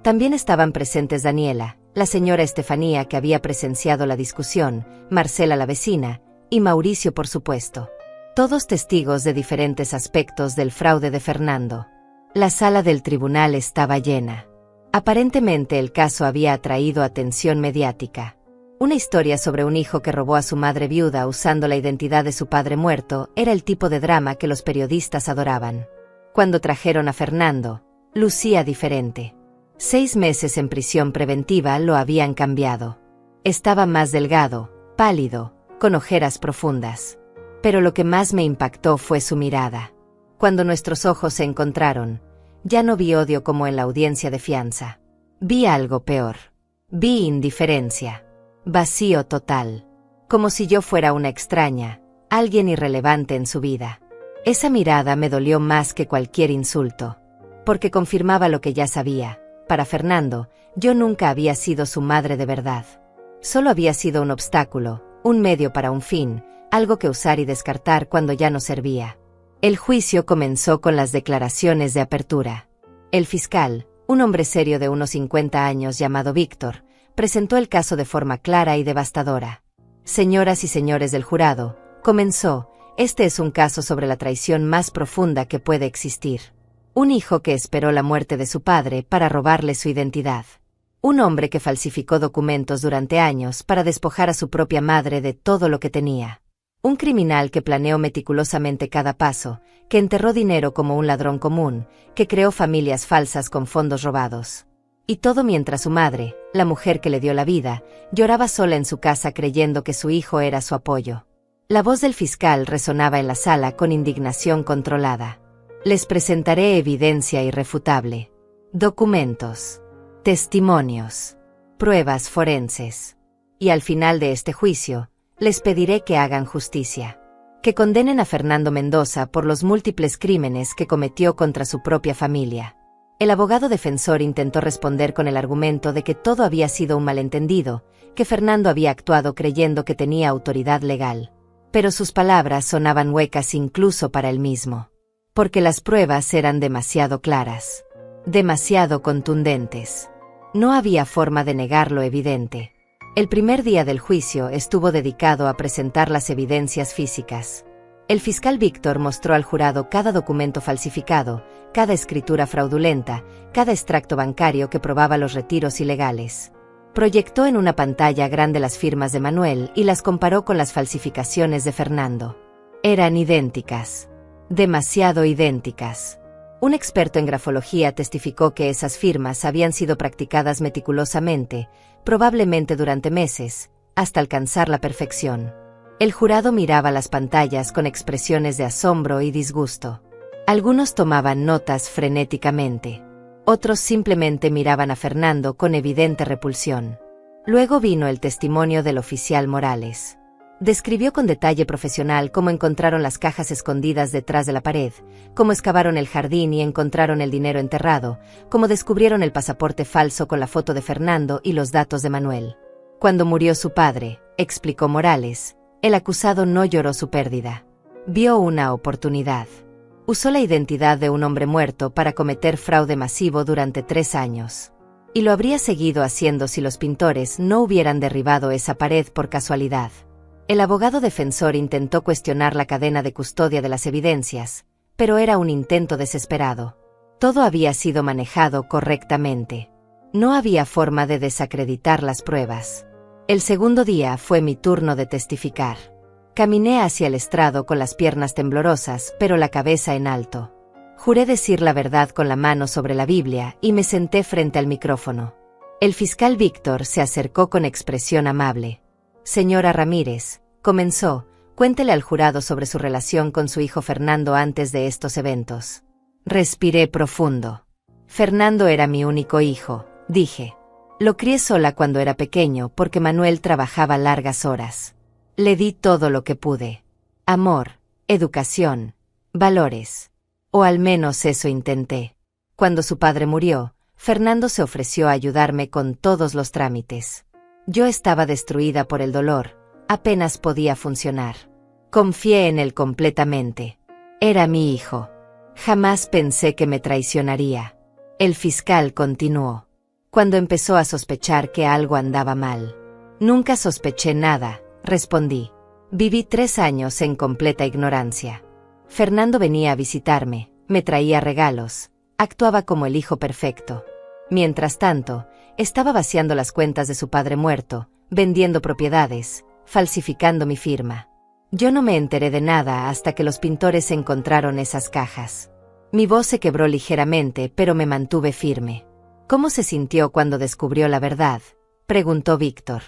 [SPEAKER 1] También estaban presentes Daniela, la señora Estefanía que había presenciado la discusión, Marcela la vecina, y Mauricio por supuesto. Todos testigos de diferentes aspectos del fraude de Fernando. La sala del tribunal estaba llena. Aparentemente el caso había atraído atención mediática. Una historia sobre un hijo que robó a su madre viuda usando la identidad de su padre muerto era el tipo de drama que los periodistas adoraban. Cuando trajeron a Fernando, lucía diferente. 6 meses en prisión preventiva lo habían cambiado. Estaba más delgado, pálido, con ojeras profundas. Pero lo que más me impactó fue su mirada. Cuando nuestros ojos se encontraron, ya no vi odio como en la audiencia de fianza. Vi algo peor. Vi indiferencia. Vacío total. Como si yo fuera una extraña, alguien irrelevante en su vida. Esa mirada me dolió más que cualquier insulto. Porque confirmaba lo que ya sabía. Para Fernando, yo nunca había sido su madre de verdad. Solo había sido un obstáculo, un medio para un fin, algo que usar y descartar cuando ya no servía. El juicio comenzó con las declaraciones de apertura. El fiscal, un hombre serio de unos 50 años llamado Víctor, presentó el caso de forma clara y devastadora. Señoras y señores del jurado, comenzó, este es un caso sobre la traición más profunda que puede existir. Un hijo que esperó la muerte de su padre para robarle su identidad. Un hombre que falsificó documentos durante años para despojar a su propia madre de todo lo que tenía. Un criminal que planeó meticulosamente cada paso, que enterró dinero como un ladrón común, que creó familias falsas con fondos robados. Y todo mientras su madre, la mujer que le dio la vida, lloraba sola en su casa creyendo que su hijo era su apoyo. La voz del fiscal resonaba en la sala con indignación controlada. Les presentaré evidencia irrefutable. Documentos. Testimonios. Pruebas forenses. Y al final de este juicio, les pediré que hagan justicia. Que condenen a Fernando Mendoza por los múltiples crímenes que cometió contra su propia familia. El abogado defensor intentó responder con el argumento de que todo había sido un malentendido, que Fernando había actuado creyendo que tenía autoridad legal. Pero sus palabras sonaban huecas incluso para él mismo. Porque las pruebas eran demasiado claras. Demasiado contundentes. No había forma de negar lo evidente. El primer día del juicio estuvo dedicado a presentar las evidencias físicas. El fiscal Víctor mostró al jurado cada documento falsificado, cada escritura fraudulenta, cada extracto bancario que probaba los retiros ilegales. Proyectó en una pantalla grande las firmas de Manuel y las comparó con las falsificaciones de Fernando. Eran idénticas. Demasiado idénticas. Un experto en grafología testificó que esas firmas habían sido practicadas meticulosamente, probablemente durante meses, hasta alcanzar la perfección. El jurado miraba las pantallas con expresiones de asombro y disgusto. Algunos tomaban notas frenéticamente. Otros simplemente miraban a Fernando con evidente repulsión. Luego vino el testimonio del oficial Morales. Describió con detalle profesional cómo encontraron las cajas escondidas detrás de la pared, cómo excavaron el jardín y encontraron el dinero enterrado, cómo descubrieron el pasaporte falso con la foto de Fernando y los datos de Manuel. Cuando murió su padre, explicó Morales, el acusado no lloró su pérdida. Vio una oportunidad. Usó la identidad de un hombre muerto para cometer fraude masivo durante 3 años. Y lo habría seguido haciendo si los pintores no hubieran derribado esa pared por casualidad. El abogado defensor intentó cuestionar la cadena de custodia de las evidencias, pero era un intento desesperado. Todo había sido manejado correctamente. No había forma de desacreditar las pruebas. El segundo día fue mi turno de testificar. Caminé hacia el estrado con las piernas temblorosas, pero la cabeza en alto. Juré decir la verdad con la mano sobre la Biblia y me senté frente al micrófono. El fiscal Víctor se acercó con expresión amable. Señora Ramírez, comenzó, cuéntele al jurado sobre su relación con su hijo Fernando antes de estos eventos. Respiré profundo. Fernando era mi único hijo, dije. Lo crié sola cuando era pequeño porque Manuel trabajaba largas horas. Le di todo lo que pude. Amor, educación, valores. O al menos eso intenté. Cuando su padre murió, Fernando se ofreció a ayudarme con todos los trámites. Yo estaba destruida por el dolor, apenas podía funcionar. Confié en él completamente. Era mi hijo. Jamás pensé que me traicionaría. El fiscal continuó. Cuando empezó a sospechar que algo andaba mal. Nunca sospeché nada, respondí. Viví 3 años en completa ignorancia. Fernando venía a visitarme, me traía regalos, actuaba como el hijo perfecto. Mientras tanto, estaba vaciando las cuentas de su padre muerto, vendiendo propiedades, falsificando mi firma. Yo no me enteré de nada hasta que los pintores encontraron esas cajas. Mi voz se quebró ligeramente, pero me mantuve firme. ¿Cómo se sintió cuando descubrió la verdad?, preguntó Víctor.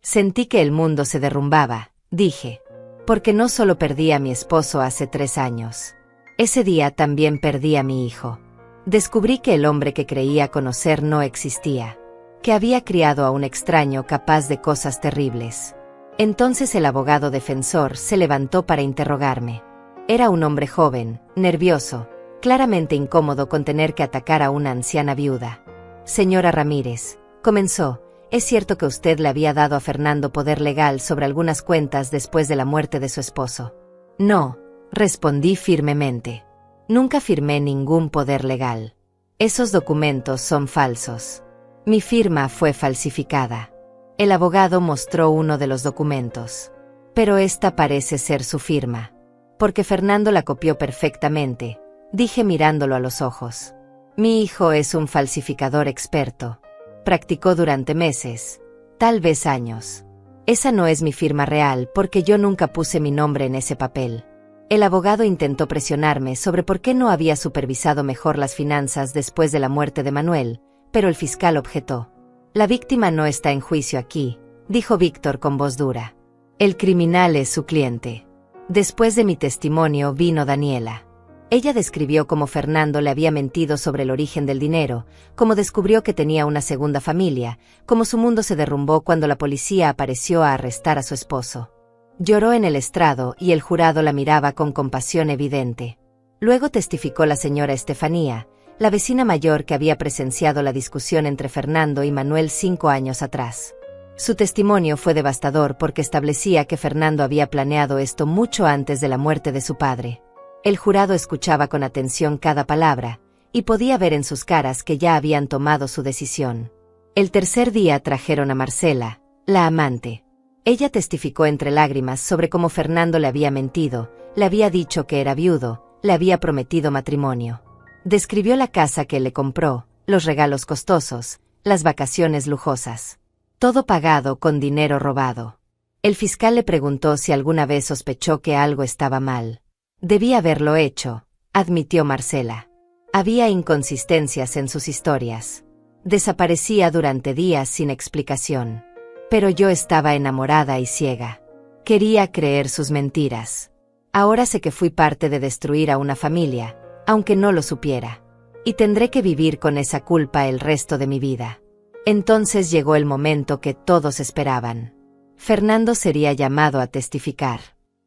[SPEAKER 1] Sentí que el mundo se derrumbaba, dije. Porque no solo perdí a mi esposo hace 3 años. Ese día también perdí a mi hijo. Descubrí que el hombre que creía conocer no existía. Que había criado a un extraño capaz de cosas terribles. Entonces el abogado defensor se levantó para interrogarme. Era un hombre joven, nervioso, claramente incómodo con tener que atacar a una anciana viuda. Señora Ramírez, comenzó, ¿es cierto que usted le había dado a Fernando poder legal sobre algunas cuentas después de la muerte de su esposo? No, respondí firmemente. Nunca firmé ningún poder legal. Esos documentos son falsos. Mi firma fue falsificada. El abogado mostró uno de los documentos. Pero esta parece ser su firma. Porque Fernando la copió perfectamente, dije mirándolo a los ojos. Mi hijo es un falsificador experto. Practicó durante meses, tal vez años. Esa no es mi firma real porque yo nunca puse mi nombre en ese papel. El abogado intentó presionarme sobre por qué no había supervisado mejor las finanzas después de la muerte de Manuel, pero el fiscal objetó. La víctima no está en juicio aquí, dijo Víctor con voz dura. El criminal es su cliente. Después de mi testimonio vino Daniela. Ella describió cómo Fernando le había mentido sobre el origen del dinero, cómo descubrió que tenía una segunda familia, cómo su mundo se derrumbó cuando la policía apareció a arrestar a su esposo. Lloró en el estrado y el jurado la miraba con compasión evidente. Luego testificó la señora Estefanía, la vecina mayor que había presenciado la discusión entre Fernando y Manuel 5 años atrás. Su testimonio fue devastador porque establecía que Fernando había planeado esto mucho antes de la muerte de su padre. El jurado escuchaba con atención cada palabra, y podía ver en sus caras que ya habían tomado su decisión. El tercer día trajeron a Marcela, la amante. Ella testificó entre lágrimas sobre cómo Fernando le había mentido, le había dicho que era viudo, le había prometido matrimonio. Describió la casa que le compró, los regalos costosos, las vacaciones lujosas. Todo pagado con dinero robado. El fiscal le preguntó si alguna vez sospechó que algo estaba mal. Debía haberlo hecho, admitió Marcela. Había inconsistencias en sus historias. Desaparecía durante días sin explicación. Pero yo estaba enamorada y ciega. Quería creer sus mentiras. Ahora sé que fui parte de destruir a una familia, aunque no lo supiera. Y tendré que vivir con esa culpa el resto de mi vida. Entonces llegó el momento que todos esperaban. Fernando sería llamado a testificar.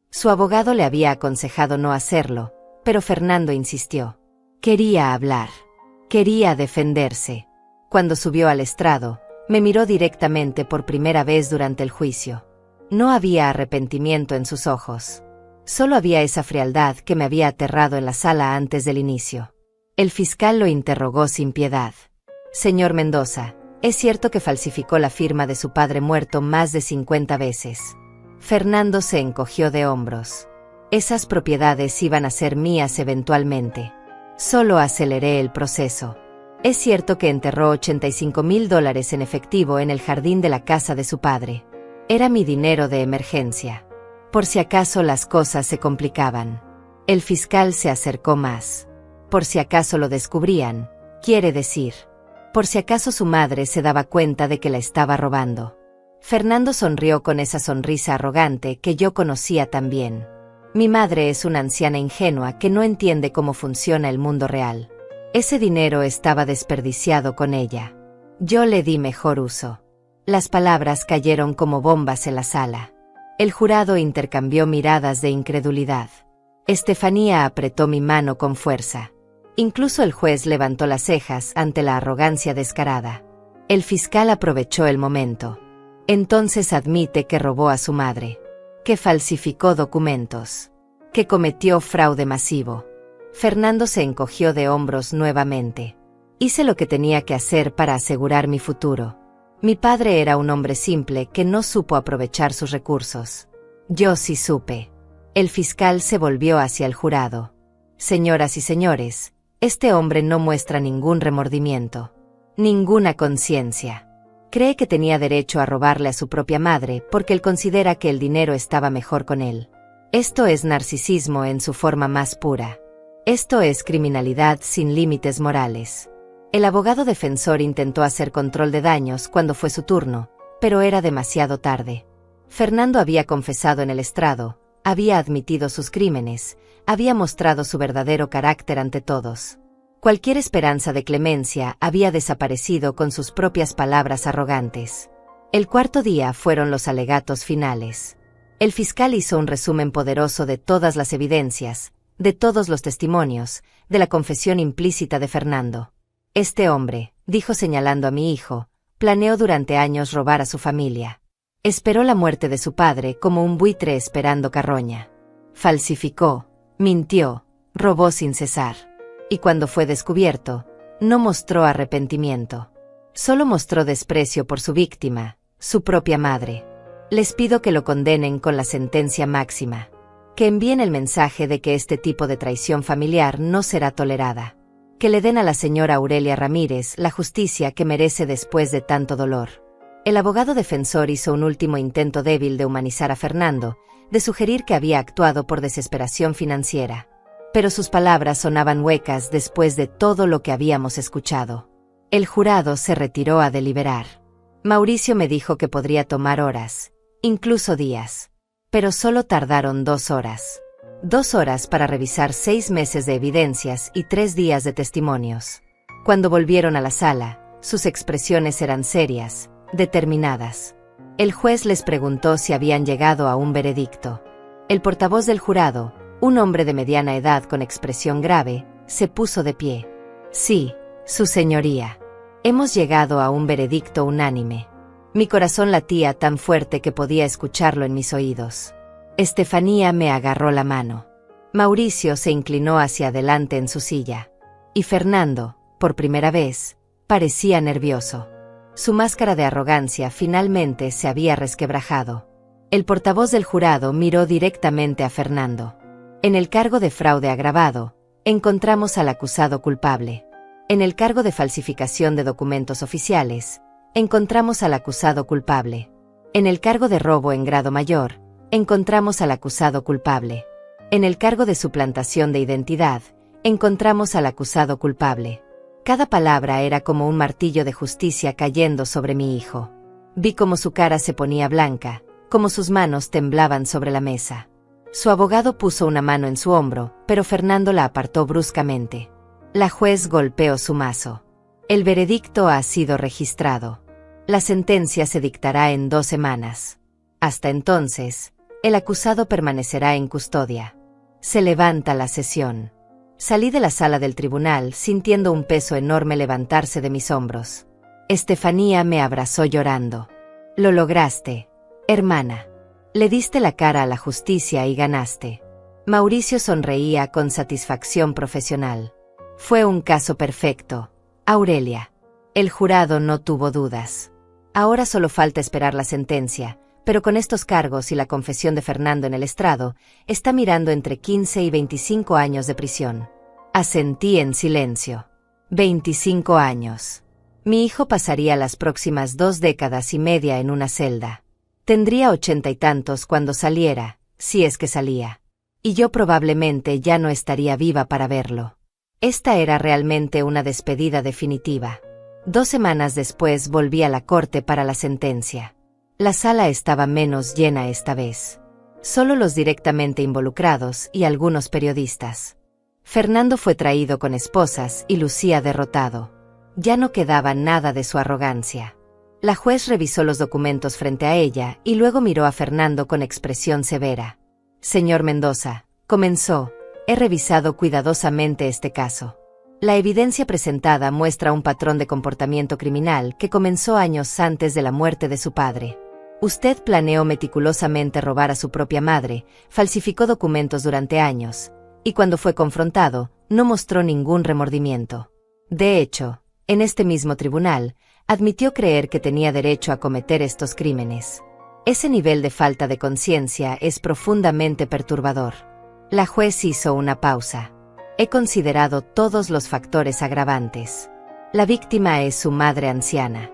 [SPEAKER 1] Su abogado le había aconsejado no hacerlo, pero Fernando insistió. Quería hablar. Quería defenderse. Cuando subió al estrado, me miró directamente por primera vez durante el juicio. No había arrepentimiento en sus ojos. Solo había esa frialdad que me había aterrado en la sala antes del inicio. El fiscal lo interrogó sin piedad. Señor Mendoza, ¿es cierto que falsificó la firma de su padre muerto más de 50 veces? Fernando se encogió de hombros. Esas propiedades iban a ser mías eventualmente. Solo aceleré el proceso. Es cierto que enterró $85,000 en efectivo en el jardín de la casa de su padre. Era mi dinero de emergencia. Por si acaso las cosas se complicaban. El fiscal se acercó más. Por si acaso lo descubrían, quiere decir. Por si acaso su madre se daba cuenta de que la estaba robando. Fernando sonrió con esa sonrisa arrogante que yo conocía tan bien. Mi madre es una anciana ingenua que no entiende cómo funciona el mundo real. Ese dinero estaba desperdiciado con ella. Yo le di mejor uso. Las palabras cayeron como bombas en la sala. El jurado intercambió miradas de incredulidad. Estefanía apretó mi mano con fuerza. Incluso el juez levantó las cejas ante la arrogancia descarada. El fiscal aprovechó el momento. Entonces admite que robó a su madre, que falsificó documentos, que cometió fraude masivo. Fernando se encogió de hombros nuevamente. Hice lo que tenía que hacer para asegurar mi futuro. Mi padre era un hombre simple que no supo aprovechar sus recursos. Yo sí supe. El fiscal se volvió hacia el jurado. Señoras y señores, este hombre no muestra ningún remordimiento, ninguna conciencia. Cree que tenía derecho a robarle a su propia madre porque él considera que el dinero estaba mejor con él. Esto es narcisismo en su forma más pura. Esto es criminalidad sin límites morales. El abogado defensor intentó hacer control de daños cuando fue su turno, pero era demasiado tarde. Fernando había confesado en el estrado, había admitido sus crímenes, había mostrado su verdadero carácter ante todos. Cualquier esperanza de clemencia había desaparecido con sus propias palabras arrogantes. El cuarto día fueron los alegatos finales. El fiscal hizo un resumen poderoso de todas las evidencias, de todos los testimonios, de la confesión implícita de Fernando. Este hombre, dijo señalando a mi hijo, planeó durante años robar a su familia. Esperó la muerte de su padre como un buitre esperando carroña. Falsificó, mintió, robó sin cesar. Y cuando fue descubierto, no mostró arrepentimiento. Solo mostró desprecio por su víctima, su propia madre. Les pido que lo condenen con la sentencia máxima. Que envíen el mensaje de que este tipo de traición familiar no será tolerada. Que le den a la señora Aurelia Ramírez la justicia que merece después de tanto dolor. El abogado defensor hizo un último intento débil de humanizar a Fernando, de sugerir que había actuado por desesperación financiera. Pero sus palabras sonaban huecas después de todo lo que habíamos escuchado. El jurado se retiró a deliberar. Mauricio me dijo que podría tomar horas, incluso días. Pero solo tardaron 2 horas. 2 horas para revisar 6 meses de evidencias y 3 días de testimonios. Cuando volvieron a la sala, sus expresiones eran serias, determinadas. El juez les preguntó si habían llegado a un veredicto. El portavoz del jurado, un hombre de mediana edad con expresión grave, se puso de pie. Sí, su señoría. Hemos llegado a un veredicto unánime. Mi corazón latía tan fuerte que podía escucharlo en mis oídos. Estefanía me agarró la mano. Mauricio se inclinó hacia adelante en su silla. Y Fernando, por primera vez, parecía nervioso. Su máscara de arrogancia finalmente se había resquebrajado. El portavoz del jurado miró directamente a Fernando. En el cargo de fraude agravado, encontramos al acusado culpable. En el cargo de falsificación de documentos oficiales, encontramos al acusado culpable. En el cargo de robo en grado mayor, encontramos al acusado culpable. En el cargo de suplantación de identidad, encontramos al acusado culpable. Cada palabra era como un martillo de justicia cayendo sobre mi hijo. Vi cómo su cara se ponía blanca, cómo sus manos temblaban sobre la mesa. Su abogado puso una mano en su hombro, pero Fernando la apartó bruscamente. La juez golpeó su mazo. El veredicto ha sido registrado. La sentencia se dictará en 2 semanas. Hasta entonces, el acusado permanecerá en custodia. Se levanta la sesión. Salí de la sala del tribunal sintiendo un peso enorme levantarse de mis hombros. Estefanía me abrazó llorando. Lo lograste, hermana. Le diste la cara a la justicia y ganaste. Mauricio sonreía con satisfacción profesional. Fue un caso perfecto, Aurelia. El jurado no tuvo dudas. Ahora solo falta esperar la sentencia, pero con estos cargos y la confesión de Fernando en el estrado, está mirando entre 15 y 25 años de prisión. Asentí en silencio. 25 años. Mi hijo pasaría las próximas 2 décadas y media en una celda. Tendría 80 y tantos cuando saliera, si es que salía. Y yo probablemente ya no estaría viva para verlo. Esta era realmente una despedida definitiva. 2 semanas después volví a la corte para la sentencia. La sala estaba menos llena esta vez. Solo los directamente involucrados y algunos periodistas. Fernando fue traído con esposas y lucía derrotado. Ya no quedaba nada de su arrogancia. La juez revisó los documentos frente a ella y luego miró a Fernando con expresión severa. Señor Mendoza, comenzó, he revisado cuidadosamente este caso. La evidencia presentada muestra un patrón de comportamiento criminal que comenzó años antes de la muerte de su padre. Usted planeó meticulosamente robar a su propia madre, falsificó documentos durante años, y cuando fue confrontado, no mostró ningún remordimiento. De hecho, en este mismo tribunal, admitió creer que tenía derecho a cometer estos crímenes. Ese nivel de falta de conciencia es profundamente perturbador. La juez hizo una pausa. He considerado todos los factores agravantes. La víctima es su madre anciana.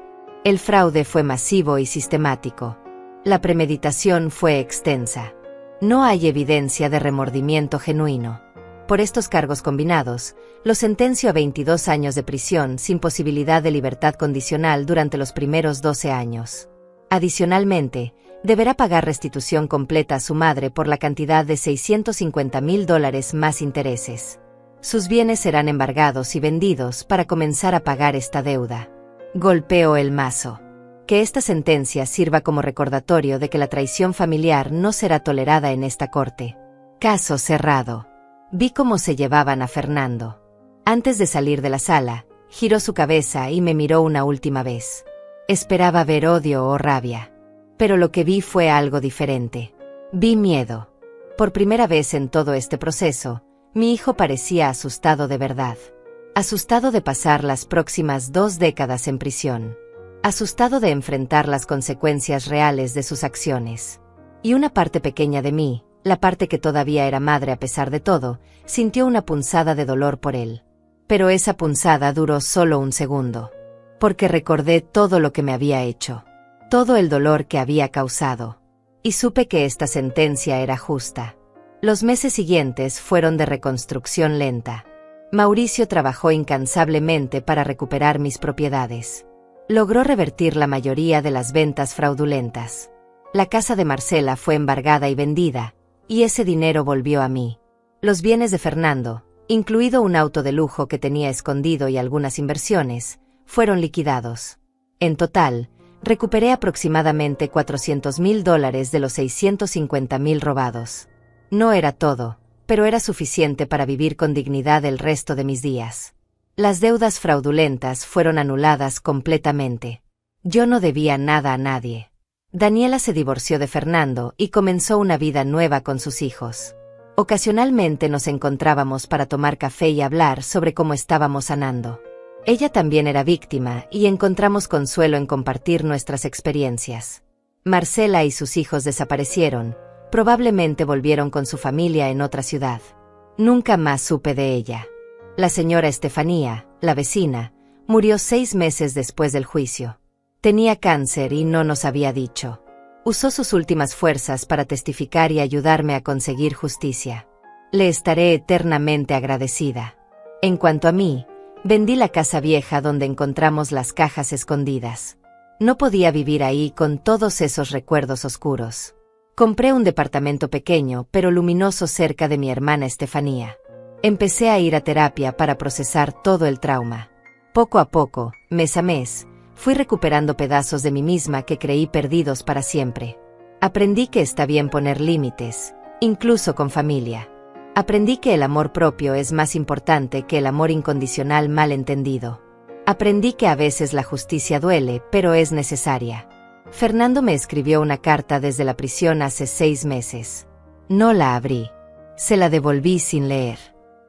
[SPEAKER 1] El fraude fue masivo y sistemático. La premeditación fue extensa. No hay evidencia de remordimiento genuino. Por estos cargos combinados, lo sentencio a 22 años de prisión sin posibilidad de libertad condicional durante los primeros 12 años. Adicionalmente, deberá pagar restitución completa a su madre por la cantidad de $650,000 más intereses. Sus bienes serán embargados y vendidos para comenzar a pagar esta deuda. Golpeó el mazo. Que esta sentencia sirva como recordatorio de que la traición familiar no será tolerada en esta corte. Caso cerrado. Vi cómo se llevaban a Fernando. Antes de salir de la sala, giró su cabeza y me miró una última vez. Esperaba ver odio o rabia. Pero lo que vi fue algo diferente. Vi miedo. Por primera vez en todo este proceso, mi hijo parecía asustado de verdad. Asustado de pasar las próximas 2 décadas en prisión. Asustado de enfrentar las consecuencias reales de sus acciones. Y una parte pequeña de mí, la parte que todavía era madre a pesar de todo, sintió una punzada de dolor por él. Pero esa punzada duró solo un segundo. Porque recordé todo lo que me había hecho. Todo el dolor que había causado. Y supe que esta sentencia era justa. Los meses siguientes fueron de reconstrucción lenta. Mauricio trabajó incansablemente para recuperar mis propiedades. Logró revertir la mayoría de las ventas fraudulentas. La casa de Marcela fue embargada y vendida, y ese dinero volvió a mí. Los bienes de Fernando, incluido un auto de lujo que tenía escondido y algunas inversiones, fueron liquidados. En total, recuperé aproximadamente $400,000 de los $650,000 robados. No era todo, pero era suficiente para vivir con dignidad el resto de mis días. Las deudas fraudulentas fueron anuladas completamente. Yo no debía nada a nadie. Daniela se divorció de Fernando y comenzó una vida nueva con sus hijos. Ocasionalmente nos encontrábamos para tomar café y hablar sobre cómo estábamos sanando. Ella también era víctima y encontramos consuelo en compartir nuestras experiencias. Marcela y sus hijos desaparecieron, probablemente volvieron con su familia en otra ciudad. Nunca más supe de ella. La señora Estefanía, la vecina, murió 6 meses después del juicio. Tenía cáncer y no nos había dicho. Usó sus últimas fuerzas para testificar y ayudarme a conseguir justicia. Le estaré eternamente agradecida. En cuanto a mí, vendí la casa vieja donde encontramos las cajas escondidas. No podía vivir ahí con todos esos recuerdos oscuros. Compré un departamento pequeño pero luminoso cerca de mi hermana Estefanía. Empecé a ir a terapia para procesar todo el trauma. Poco a poco, mes a mes, fui recuperando pedazos de mí misma que creí perdidos para siempre. Aprendí que está bien poner límites, incluso con familia. Aprendí que el amor propio es más importante que el amor incondicional mal entendido. Aprendí que a veces la justicia duele, pero es necesaria. Fernando me escribió una carta desde la prisión hace 6 meses. No la abrí. Se la devolví sin leer.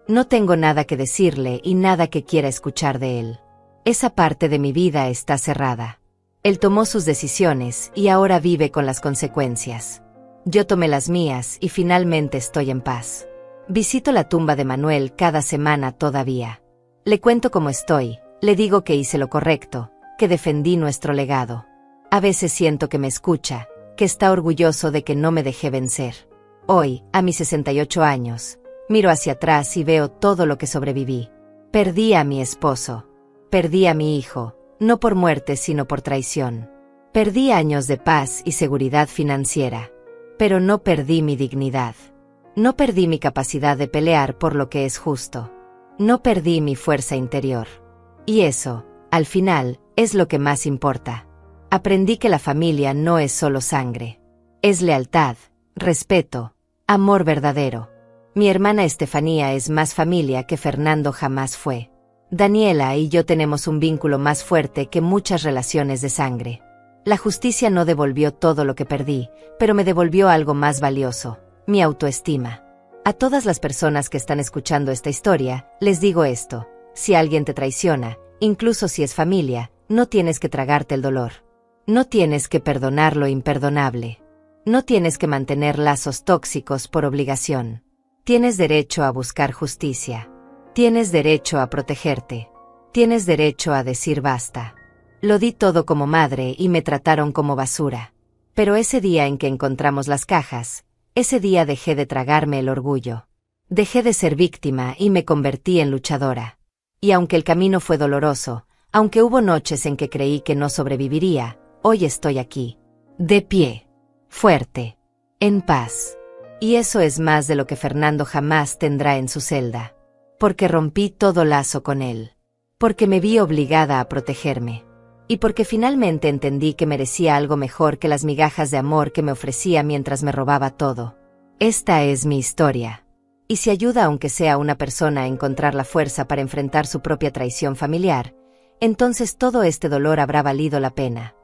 [SPEAKER 1] No tengo nada que decirle y nada que quiera escuchar de él. Esa parte de mi vida está cerrada. Él tomó sus decisiones y ahora vive con las consecuencias. Yo tomé las mías y finalmente estoy en paz. Visito la tumba de Manuel cada semana todavía. Le cuento cómo estoy, le digo que hice lo correcto, que defendí nuestro legado. A veces siento que me escucha, que está orgulloso de que no me dejé vencer. Hoy, a mis 68 años, miro hacia atrás y veo todo lo que sobreviví. Perdí a mi esposo. Perdí a mi hijo, no por muerte sino por traición. Perdí años de paz y seguridad financiera. Pero no perdí mi dignidad. No perdí mi capacidad de pelear por lo que es justo. No perdí mi fuerza interior. Y eso, al final, es lo que más importa. Aprendí que la familia no es solo sangre. Es lealtad, respeto, amor verdadero. Mi hermana Estefanía es más familia que Fernando jamás fue. Daniela y yo tenemos un vínculo más fuerte que muchas relaciones de sangre. La justicia no devolvió todo lo que perdí, pero me devolvió algo más valioso, mi autoestima. A todas las personas que están escuchando esta historia, les digo esto: si alguien te traiciona, incluso si es familia, no tienes que tragarte el dolor. No tienes que perdonar lo imperdonable. No tienes que mantener lazos tóxicos por obligación. Tienes derecho a buscar justicia. Tienes derecho a protegerte. Tienes derecho a decir basta. Lo di todo como madre y me trataron como basura. Pero ese día en que encontramos las cajas, ese día dejé de tragarme el orgullo. Dejé de ser víctima y me convertí en luchadora. Y aunque el camino fue doloroso, aunque hubo noches en que creí que no sobreviviría, hoy estoy aquí. De pie. Fuerte. En paz. Y eso es más de lo que Fernando jamás tendrá en su celda. Porque rompí todo lazo con él. Porque me vi obligada a protegerme. Y porque finalmente entendí que merecía algo mejor que las migajas de amor que me ofrecía mientras me robaba todo. Esta es mi historia. Y si ayuda aunque sea a una persona a encontrar la fuerza para enfrentar su propia traición familiar, entonces todo este dolor habrá valido la pena.